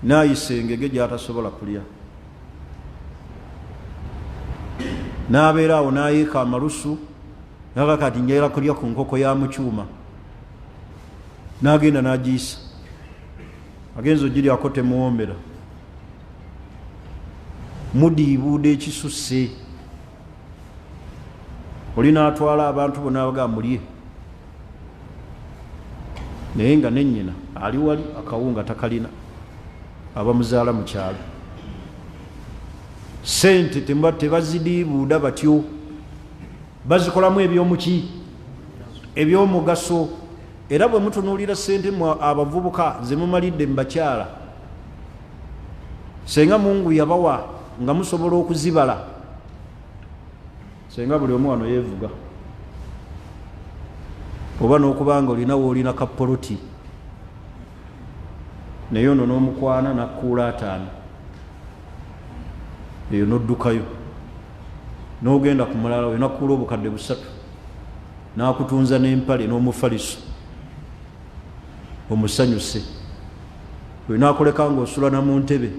naayisa engege gy'atasobola kulya n'abeera awo n'ayiika amalusu naga kati njagala kulya ku nkoko ya mukyuma n'agenda n'agiyisa agenza ogiryako temuwombera mudiibuuda ekisusse oli n'atwala abantu bonna abaga mulye naye nga nennyina ali wali akawunga takalina abamuzaala mu kyalo sente tebazidiibuuda batyo bazikolamu ebyomuki ebyomugaso era bwe mutunuulira sente abavubuka zemumalidde mu bakyala senga Mungu yabawa nga musobola okuzibala senga buli omu wano yeevuga oba n'okubanga olinawo olina kapoloti naye ono n'omukwana nakkuula 5 eyo noddukayo n'ogenda ku mulala we nakkuula obukadde 3 n'akutunza n'empale n'omufaliso omusanyuse we n'akoleka ng'osula na mu ntebe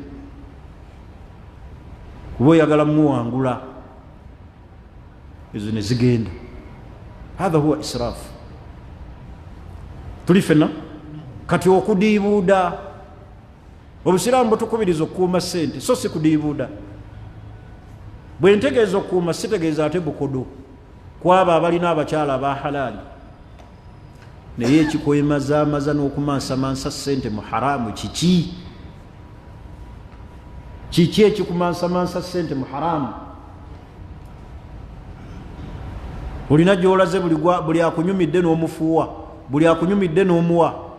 kuba oyagala muwangula ezo ne zigenda. Hatha huwa israfu. Tuli fenna kati okudiibuuda obusiraamu butukubiriza okukuuma ssente so si kudiibuuda. Bwe ntegeeza okukuuma sitegeeza ate bukodo kwabo abalina abakyala aba halaali naye ekikwemazaamaza n'okumansamansa ssente mu haraamu kiki? Kiki ekikumansamansa ssente mu haraamu? Olina gy'olaze buli akunyumidde n'omufuuwa, buli akunyumidde n'omuwa,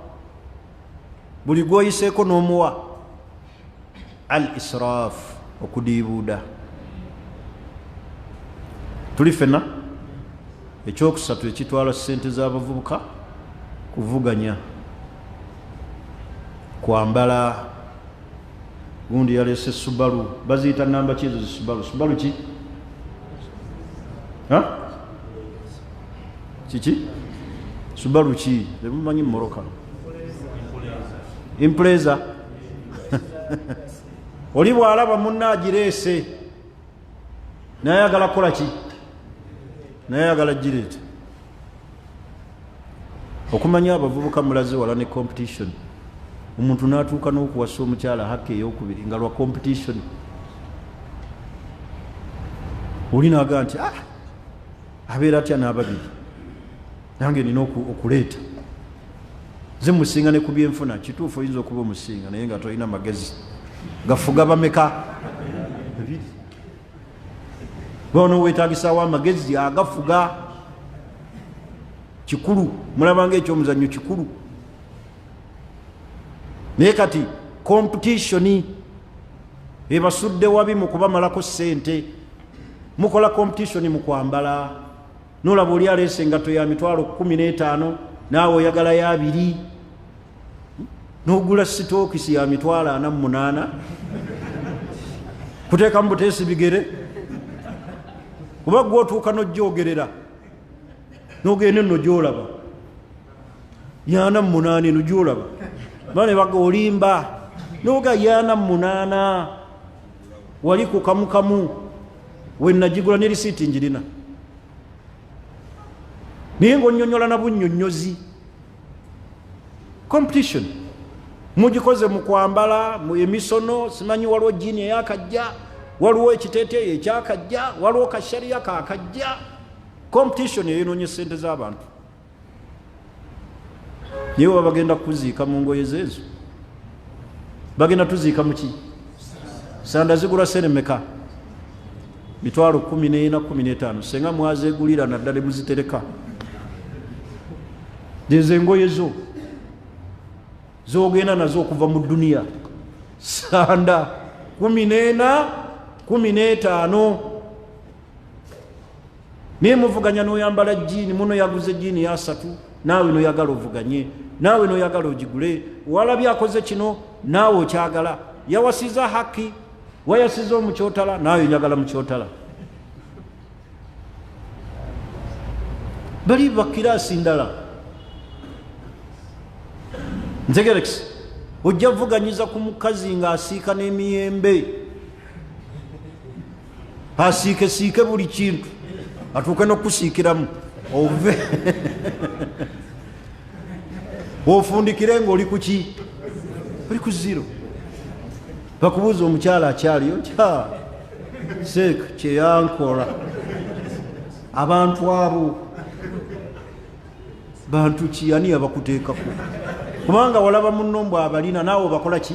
buli gwoyiseeko n'omuwa. Al israaf, okudiibuuda. Tuli fenna ekyokusatu ekitwala ssente z'abavubuka kuvuganya, kwambala. Gundi yaleese Subaru, baziyita namba ki ezo Subaru? Subaru ki? Kiki? Subaru ki? Temumanyi Moroka. Impreza. Oli bw'alaba munna agireese naye ayagala kukola ki? Naye ayagala gireeta. Okumanya abavubuka mulaze wala ne competition. Omuntu n'atuuka n'okuwasa omukyala haka ey'okubiri nga lwa competition. Oli n'agaa nti abeera atya n'ababiri nange nina okuleeta. Ze musinga ne ku byenfuna, kituufu oyinza okuba omusinga naye nga tolina magezi. Gafuga bameka? Bono weetagisaawo amagezi agafuga. Kikulu, mulabanga ekyomuzannyo kikulu. Naye kati competition ebasudde wabi mu kubamalako ssente. Mukola competition mu kwambala. Nolaba oli aleese engatto ya mitwalo 15 naawe oyagala ya 2, n'ogula sitookisi ya mitwalo 48 kuteeka mu buteesi bigere, oba gwe otuuka n'ojjoogerera n'ogenda enno gy'olaba ya 48 eno gy'olaba bane baga olimba n'oga ya 48 wali ku kamukamu we nagigula ne risiiti njirina naye ng'onnyonnyola na bunnyonnyozi. Competition mugikoze mu kwambala, mu emisono, simanyi waliwo jjiini eyakajja, waliwo ekiteeteeyi ekyakajja, waliwo kashariya kaakajja. Competition eyonoonye ssente z'abantu. Naye baba bagenda kuziika mu ngoye zeezo, bagenda tuziika mu ki? Sanda zigula ssente meka? Mitwalo 14 15. Senga mwazeegulira naddala muzitereka. Ezo engoye zo zogenda nazo okuva mu dduniya. Sanda 14 15. Naye muvuganya n'oyambala jjiini, muno yaguze jjiini ya 3, naawe n'oyagala ovuganye, naawe n'oyagala ogigule. Walabye akoze kino, naawe okyagala. Yawasiza haki, wayasiza omukyotala, naawe oyagala mukyotala. Bali bakiraasi ndala. Ntegerekisi ojja vuganyiza ku mukazi ng'asiika n'emiyembe, asiike buli kintu, atuuke n'okusiikiramu ove ofundikire ng'oli ku ki? Oli ku 0. Bakubuuza omukyala akyaliyo kya seeka kyeyankola. Abantu abo bantu ki? Ani yabakuteekako? Kubanga walaba munno mbw abalina naawe obakola ki?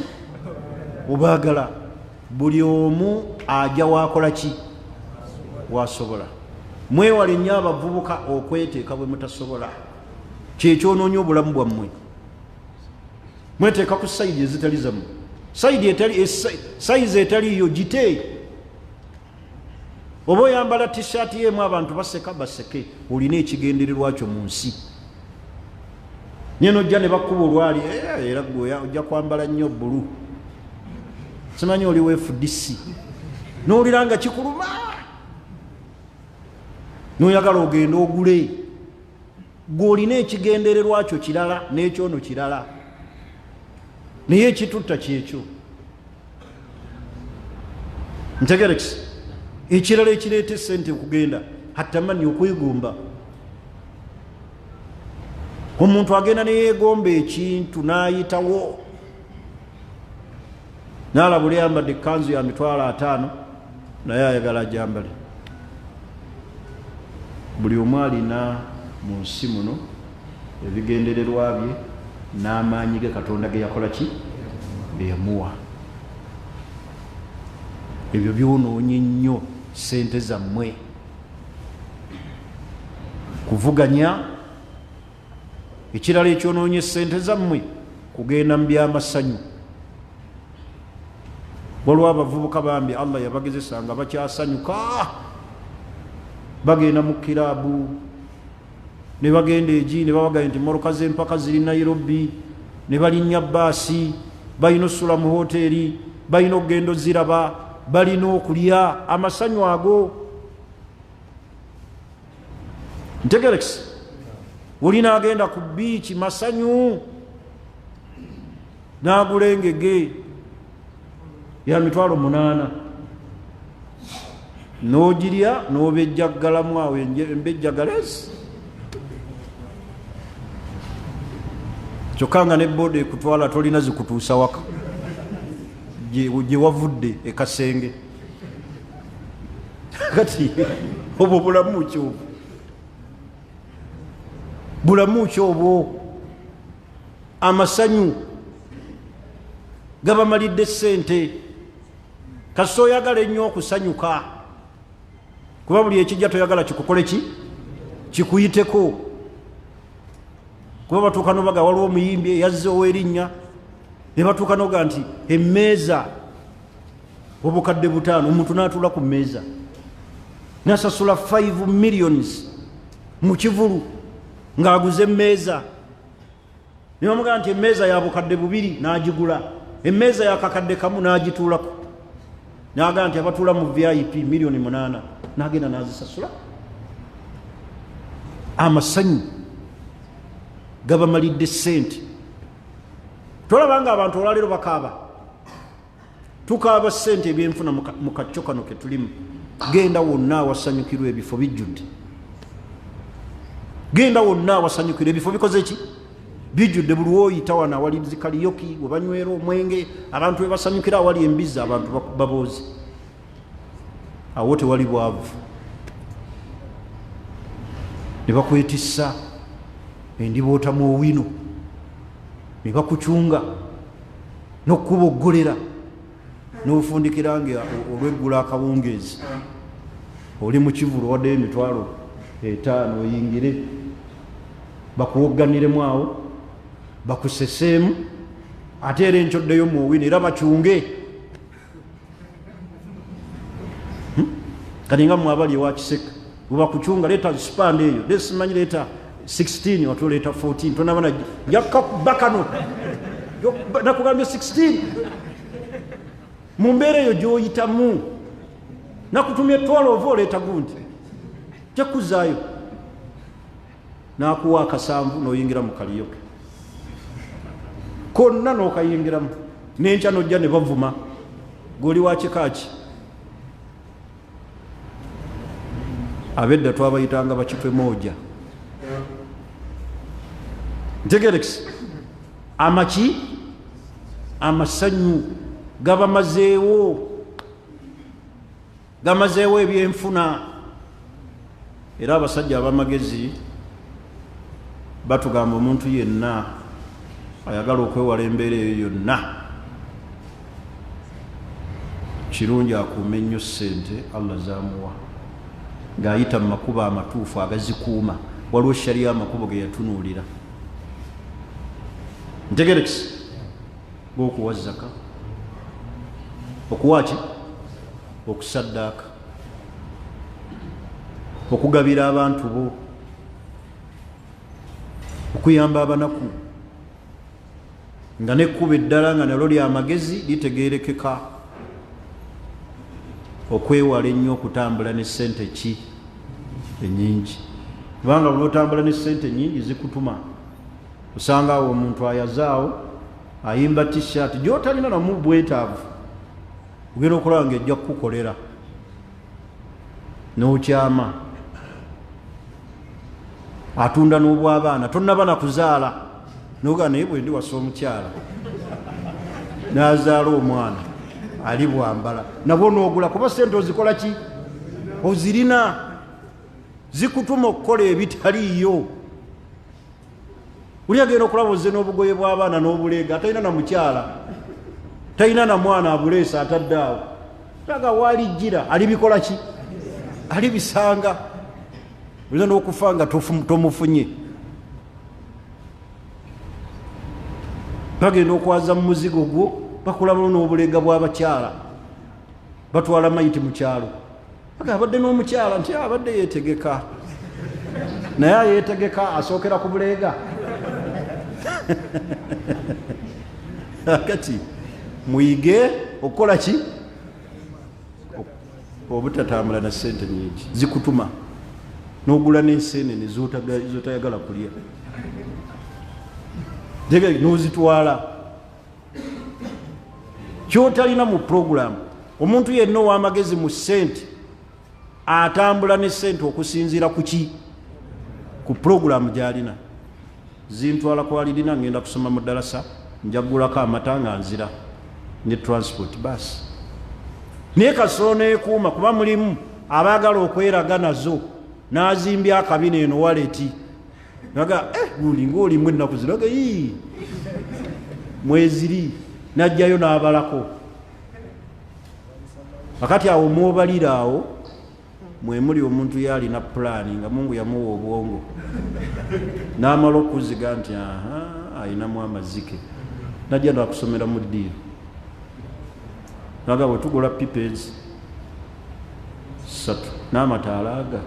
Obaagala. Buli omu ajja waakola ki? Waasobola. Mwewale nnyo abavubuka okweteeka bwe mutasobola. Kyekyonoonye obulamu bwammwe. Mweteeka ku sayidi ezitali zammwe. Sayizi etaliyo gite. Oba oyambala tishaati yeemu abantu baseka baseke, olina ekigendererwa kyo mu nsi. naye nojja ne bakkuba olwali era gwe ojja kwambala nnyo bbulu simanyi oliwo FDC n'owulira nga kikuluma n'oyagala ogenda ogule gw'olina ekigendererwa kyo kirala n'ekyono kirala naye ekitutta kyekyo ntegerekisi ekirala ekireeta esente okugenda hattamani okwegomba omuntu agenda neyeegomba ekintu n'ayitawo n'alabula yambadde ekkanzu ya $50 naye ayagala ajambale buli omu alina mu nsi muno ebigendererwa bye n'amaanyi ge Katonda ge yakola ki beyamuwa ebyo byonoonye nnyo sente zammwe kuvuganya ekirala ekyonoonye sente zammwe kugenda mu byamasanyu waliwo abavubuka bambi Allah yabagezesa nga bakyasanyuka bagenda mu kiraabu ne bagenda egi ne babaganya nti moroka z'empaka ziri Nairobi ne balinnya baasi balina osula mu hoteeri balina okugenda oziraba balina okulya amasanyu ago ntegerekisi olina agenda ku biiki masanyu n'agula engege ya $800 n'ogirya n'obejjaggalamu awo embejjagalezi kyokka nga ne boda ekutwala tolina zikutuusa waka gye wavudde ekasenge kati obwo bulamu ki obwo bulamu ki obwo amasanyu gabamalidde sente kasita oyagala ennyo okusanyuka kuba buli ekijja toyagala kikukole ki kikuyiteko kuba batuuka nobaga waliwo omuyimbi eyazzeewo erinnya ne batuuka noga nti emmeeza obukadde 5 omuntu n'atuula ku mmeeza nasasula 5 millions mu kivulu ng'aguze emmeeza ne bamugamba nti emmeeza ya bukadde 2 n'agigula emmeeza ya kakadde kamu n'agituulako n'agamba nti abatuula mu VIP $8,000,000 n'agenda n'azisasula amasanyu gabamalidde sente tolabanga abantu olwaleero bakaaba tukaaba sente ebyenfuna mu kacco kano ke tulimu genda wonna awasanyukirwa ebifo bijjudde genda wonna awasanyukirwa ebifo bikoze ki bijjudde buli woyita wano awali zikaliyoki we banywera omwenge abantu we basanyukira awali embizi abantu baboozi awo tewali bwavu ne bakwetissa endibootamu owino ne bakucunga n'okuboggolera n'ofundikira nga olweggula akawungeezi oli mu kivulu waddeyo $5,000 oyingire bakuwogganiremu awo bakuseseemu ate era enkyoddeyo mu owino era bacunge kati nga mwabali ewakiseka webakucunga leeta sipande eyo desimanyi leeta 16 watu leeta 14 tonabana yakabakano nakugambye 16 mu mbeera eyo gy'oyitamu nakutumye 12 oleeta gundi kyakuzaayo nakuwa akasanvu n'oyingira mu kaliyoke konna n'okayingiramu n'enkya n'ojja ne bavuma goli wa kikaaki abedda twabayitanga bakipe moja ntegerekisi amaki amasanyu gamazeewo ebyenfuna era abasajja abamagezi batugamba omuntu yenna ayagala okwewala embeera eyo yonna kirungi akuume ennyo ssente Allah zaamuwa ng'ayita mu makubo amatuufu agazikuuma waliwo shariya amakubo ge yatunuulira ntegerekisi g'okuwa zaka okuwa ki okusaddaaka okugabira abantu bo okuyamba abanaku nga nekkuba eddala nga nalyo lya magezi litegerekeka okwewala ennyo okutambula ne ssente ki ennyingi, kubanga bw'otambula ne ssente ennyingi zikutuma. Osanga awo omuntu ayazaawo ayimba t-shirt gy'otalina namu bwetaavu, ogenda okulaba nga ejja kukukolera n'okyama. Atunda n'obw'abaana, tonnaba na kuzaala noga naye bwe ndi wasa omukyala n'azaala omwana ali bwambala, nabwo n'ogula kuba ssente ozikola ki? Ozirina, zikutuma okukola ebitaliiyo. Uli agenda okulaba ozze n'obugoye bw'abaana n'obuleega, talina na mukyala, talina na mwana abuleesa atadde awo, taga waalijjira alibikola ki? Alibisanga. Olina n'okufa nga tomufunye. Bagenda okwaza mu muzigo gwo, bakulamu n'obuleega bw'abakyala, batwala mayiti mu kyalo. Abadde n'omukyala nti abadde yeetegeka, naye ayeetegeka asookera ku buleega. Kati muyige okukola ki? Obutatambula na ssente nnyingi zikutuma n'ogula n'enseenene z'otayagala kulya, n'ozitwala. Kyotalina mu puroguramu, omuntu yenna ow'amagezi mu ssente atambula ne ssente okusinziira ku ki? Ku puroguramu gy'alina. Zintwala kwalirina ngenda kusoma mu ddalasa, njagulako amata nga nzira ne transport basi. Naye kasolo neekuuma, kuba mulimu abaagala okweraga nazo, n'azimbya akabina eno waleti naga gundi ng'olimu ennaku ziraga mweziri, n'ajjayo n'abalako. Akati awo mwobalira awo mwe muli omuntu yalina pulaani nga Mungu yamuwa obwongo n'amala okuziga nti ayinamu amazike, najja nakusomera mu ddiiro naga bwe tugula pipes 3 n'amataala aga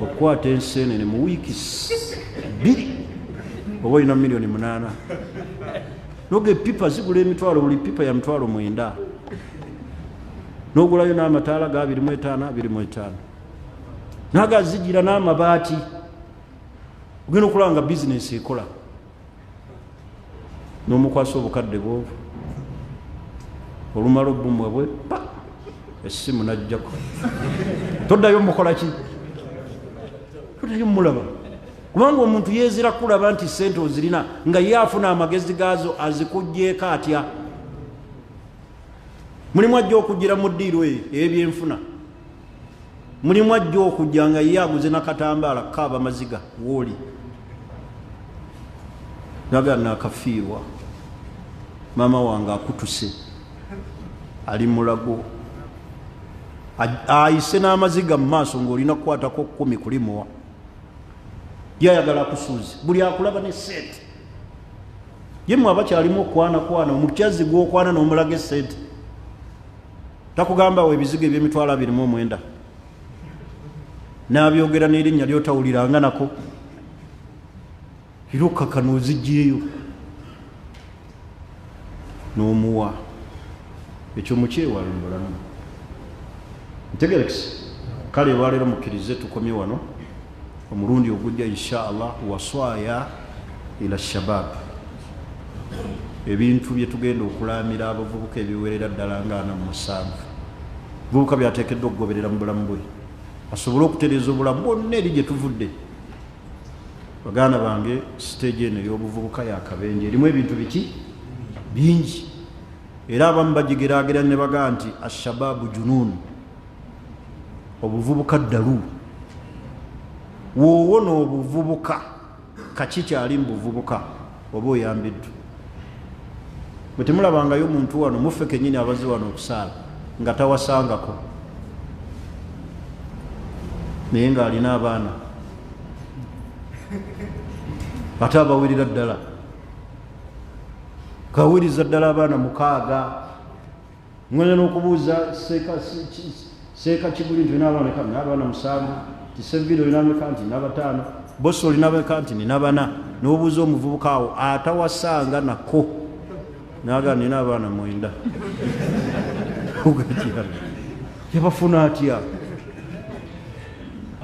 okukwata enseenene mu wiiki 2 oba olina miliyoni 8 noga epipa zigula emitwalo, buli pipa ya mitwalo 9 n'ogulayo n'amataala ga 25 naga zigira n'amabaati, ogenda okulaba nga bizinesi ekola. N'omukwasa obukadde bw'obu olumala obbumwe bwe essimu najjako, toddayo mukola ki? Toddayo mulaba, kubanga omuntu yeezira kulaba nti ssente ozirina nga ye afuna amagezi gaazo azikugjeeko atya. Mulimu ajja okujjira mu ddiiro ey'ebyenfuna, mulimu ajja okujja nga ye aguze n'akatambaala kaaba maziga wooli naga naakafiirwa, maama wange akutuse ali mulago, ayise n'amaziga mu maaso ng'olina kukwatako 10 kulimuwa, yayagala akusuuzi, buli akulaba ne ssente. Ye mmwe abakyalimu okwana omukyazi gw'okwana n'omulaga essente, takugamba we ebizigo eby'emitwalo 29 n'abyogera n'erinnya ly'otawuliranga nako, era okaka n'ozigyeyo n'omuwa. Ekyo mukyewala mu bulamu. Ntegerekese kale olwaleero mukkirize tukomye wano, omulundi ogujja insha Allah waswaya ila shabab, ebintu bye tugenda okulamira abavubuka ebiwerera ddala nga 47 bubuka byateekeddwa okugoberera mu bulamu bwe asobole okutereeza obulamu bwonna eri gye tuvudde. Baganda bange, siteegi eno ey'obuvubuka yakabenje, erimu ebintu biki bingi, era abamu bagigeraageranya ne bagaa nti ashababu junun, obuvubuka ddalu. Woowo n'obuvubuka kaki kyali mu buvubuka oba oyambiddwa. Bwe temulabangayo omuntu wano muffe kennyini abazi wano okusaala nga tawasangako naye ng'alina abaana ate abawirira ddala, kawiriza ddala abaana 6. Ngenda n'okubuuza seeka Kibuli nti olina abaana kamwe, n'abaana 7, Tiseviro olina ameka nti na 5, Boso olina ameka nti nina 4. N'obuuza omuvubuka awo atawasanga nako naga nina abaana 9 yabafuna atya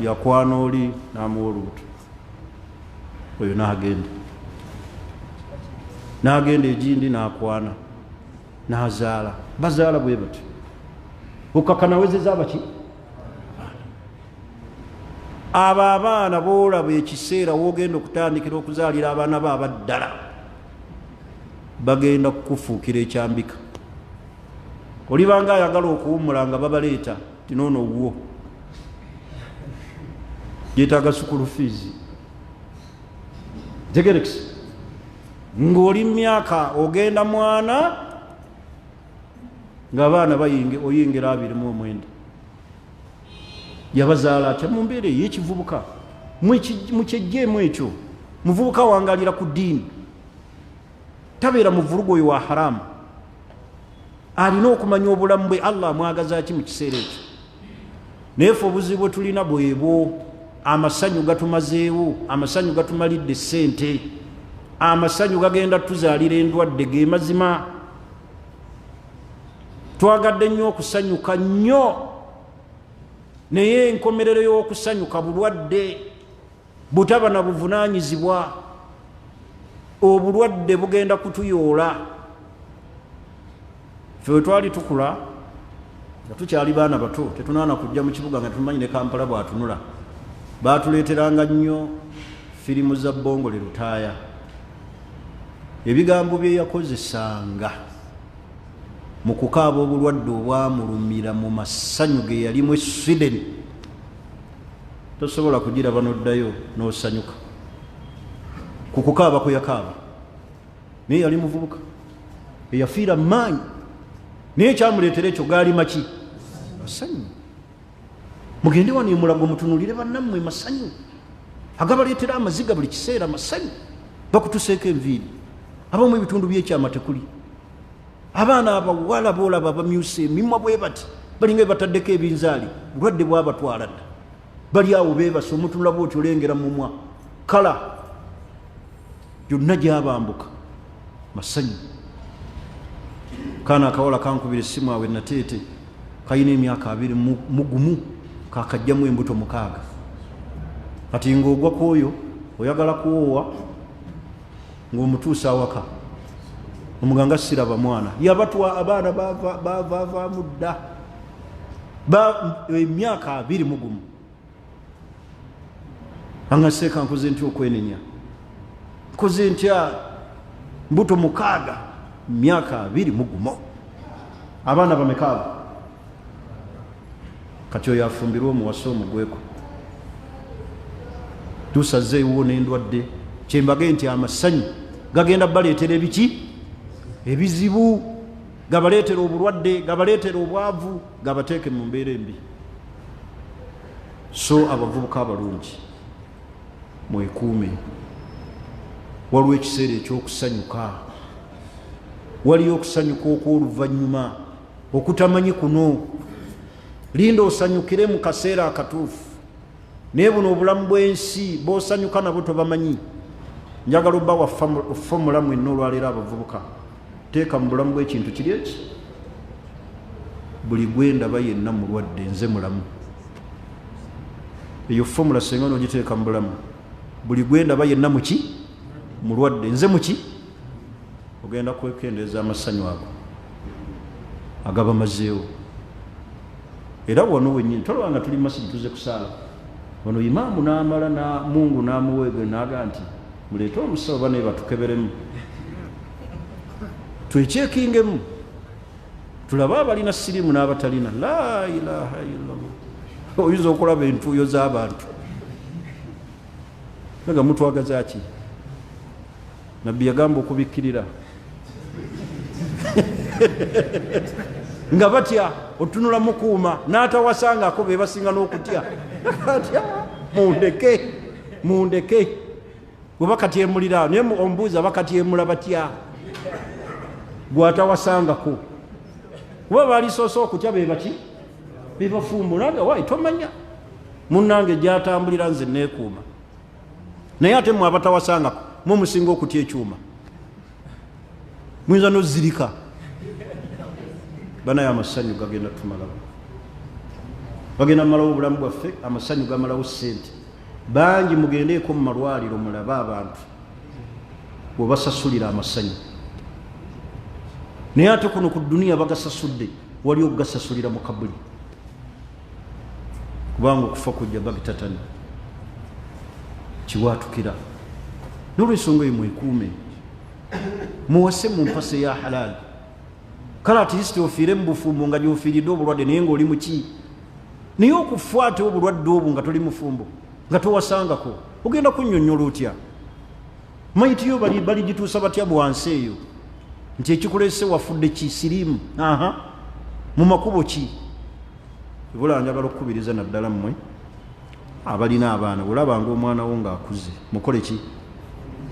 yakwana oli namuwa olubuto oyo nagenda egindi nakwana nazaala bazaala bwe bati okakanawezeza abaki abo abaana boolaba ekiseera wogenda okutandikira okuzaalira abaana bo abaddala bagenda kukufuukira ekyambika olibanga ayagala okuwummula nga babaleeta tinoono wuwo yetaaga sukulu fiizi tegerekisi ng'oli myaka ogenda mwana ng'abaana oyingira 29 yabazaala atya mu mbeera ey'ekivubuka mukyejjeemu ekyo muvubuka wangalira ku ddiini tabeera muvurugo oyo wa haramu alina okumanya obulamu bwe Allah amwagazaki mu kiseera ekyo naye fe obuzibu bwe tulina bwebwo amasanyu gatumazeewo amasanyu gatumalidde ssente amasanyu gagenda tuzaalira endwadde ge mazima twagadde nnyo okusanyuka nnyo naye enkomerero y'okusanyuka bulwadde butaba na buvunaanyizibwa obulwadde bugenda kutuyoola fe we twali tukula nga tukyali baana bato tetunaana kujja mu kibuga nga tumanyi ne Kampala bwatunula baatuleeteranga nnyo firimu za Bongole Lutaaya ebigambo bye yakozesanga mu kukaaba obulwadde obwamulumira mu masanyu ge yalimu Sweden tosobola kugiraba n'oddayo n'osanyuka ku kukaaba kwe yakaaba naye yali muvubuka eyafiira maanyi naye kyamuleetera ekyo gaali maki masanyu mugende wano emulago mutunulire bannammwe masanyu agabaleetera amaziga buli kiseera masanyu bakutuseeko enviiri abamu ebitundu byekyama tekuli abaana abawala boolaba bamyuse emimwa bwe bati balinga bataddeko ebinzaali bulwadde bwabatwala dda bali awo beebasa omutunula bwoti olengera mumwa kala gyonna gyabambuka masanyu kaana akawala kankubira essimu awe nateete kayina emyaka 2 mugumu kakajjamu embuto 6 kati ng'ogwa kwoyo oyagala kuwoowa ng'omutuusa awaka omuganga siraba mwana yabatwa abaana bavaamu dda emyaka 2 mugumu angaseeka nkoze ntya okwenenya nkoze ntya mbuto 6 myaka 2 mugumu abaana bamekaaga kati oyo afumbirwa omuwasa omugweko tusaze ewo n'endwadde kyembage nti amasanyu gagenda baleetera ebiki ebizibu gabaleetera obulwadde gabaleetera obwavu gabateeke mu mbeera embi so abavubuka abalungi mwekuume waliwo ekiseera ekyokusanyuka waliyo okusanyuka okw'oluvannyuma okutamanyi kuno linda osanyukire mu kaseera akatuufu naye buno obulamu bw'ensi bw'osanyuka nabo tobamanyi njagala obba waffe omulamu enna olwaleero abavubuka teeka mu bulamu bw'ekintu kiri eki buli gwendaba yenna mulwadde nze mulamu eyo fomula senga n'ogiteeka mu bulamu buli gwendaba yenna muki mulwadde nze muki ogenda kwekendeeza amasanyu ago agaba mazeewo era wano wenyini tolwanga tuli masigi tuze kusaala wano imaamu n'amala na mungu n'amuweege n'aga nti muleete omusawo bane batukeberemu twekyekingemu tulabe abalina sirimu n'abatalina la ilaha illallah oyinza okulaba entuuyo z'abantu aga mutwagaza ki nabbi yagamba okubikkirira nga batya otunula mukuuma n'atawasangako be basinga n'okutya atya mundeke bwe bakatyemulira naye omubuuza bakatyemula batya gwatawasangako kuba balisoose okutya be baki bebafumbula nga wayi tomanya munnange gyatambulira nze neekuuma naye ate mwe abatawasangako mwe musinga okutya ekyuma muyinza nozirika banaye amasanyu gagenda tumalawo bagenda malawo obulamu bwaffe amasanyu gamalawo sente bangi mugendeeko mu malwaliro mulabe abantu bwebasasulira amasanyu naye ate kuno ku duniya bagasasudde wali okugasasulira mu kabuli kubanga okufa kujja bagitatani kiwatukira nolwensonga eyo mwekuume muwase mu mpase ya halali kale atiisiti ofiire mu bufumbo nga gyofiiridde obulwadde naye ngaoli muki naye okufaate obulwadde obwo nga toli mufumbo nga towasangako ogenda kunnyonnyola otya maiti yo bali gituusa batya bwansi eyo nti ekikuleese wafudde kisiriimu mu makubo ki ebula njagala okukubiriza naddala mmwe abalina abaana olabanga omwana wo ng'akuze mukole ki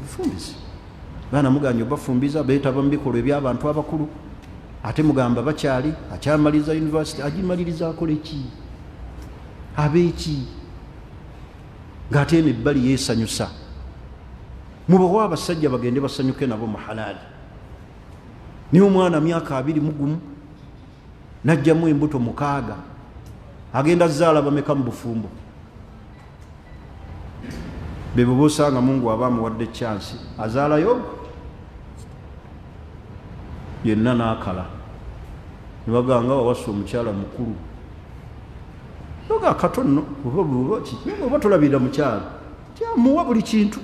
fumbize baana muganya obafumbiza beetaba mu bikolwa eby'abantu abakulu ate mugamba bakyali akyamaliriza yunivasite agimaliriza akole ki abeeki ng'ate eno ebbali yeesanyusa mubawa abasajja bagende basanyuke nabo mu halaali naye omwana myaka 21 najjamu embuto 6 agenda zaala bameka mu bufumbo bebo bosanga Mungu abamuwadde chance azaalayo yenna n'akala nibaganga wawasa omukyala mukulu noga katono oba tolabira mukyala tyamuwa buli kintu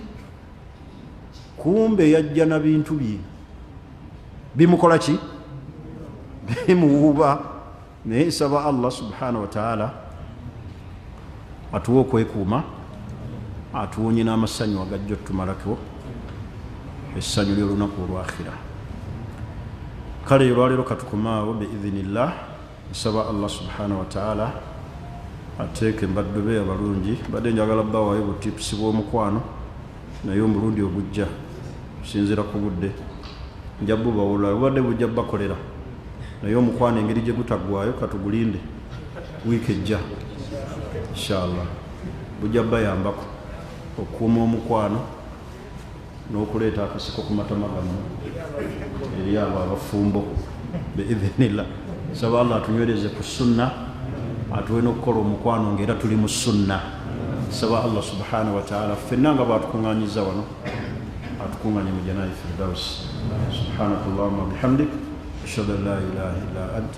kumbe yajja na bintu bye bimukola ki bimuwuba naye nsaba Allah subhanahu wa ta'ala atuwa okwekuuma atuwonye n'amasanyu agajja otumalako essanyu ly'olunaku olwakhira kale olwaleero katukomaawo biidhinillah nsaba Allah subhanahu wa ta'ala ateeke mbadde be abalungi badde njagala bbawaayo butipusi bw'omukwano naye omulundi ogujja sinzira ku budde nja bubawulira obadde bujja bakolera naye omukwano engeri gye gutaggwayo katugulinde wiiki ejja inshallah bujja bayambako okuuma omukwano n'okuleeta akasiko ku matama gammwe eri abo abafumbo biidhinillah saba Allah atunywereze ku sunna atuwe n'okukola omukwano ng'era tuli mu sunna saba Allah subhanahu wa ta'ala ffenna nga baatukuŋŋaanyiza wano atukuŋŋaanye mu janaayi firdausi subhanaka allahumma bihamdik ashhadu an la ilaha illa ant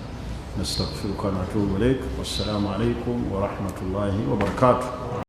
nastaghfiruka wa natubu ilayk wassalamu alaykum wa rahmatullahi wa barakatuh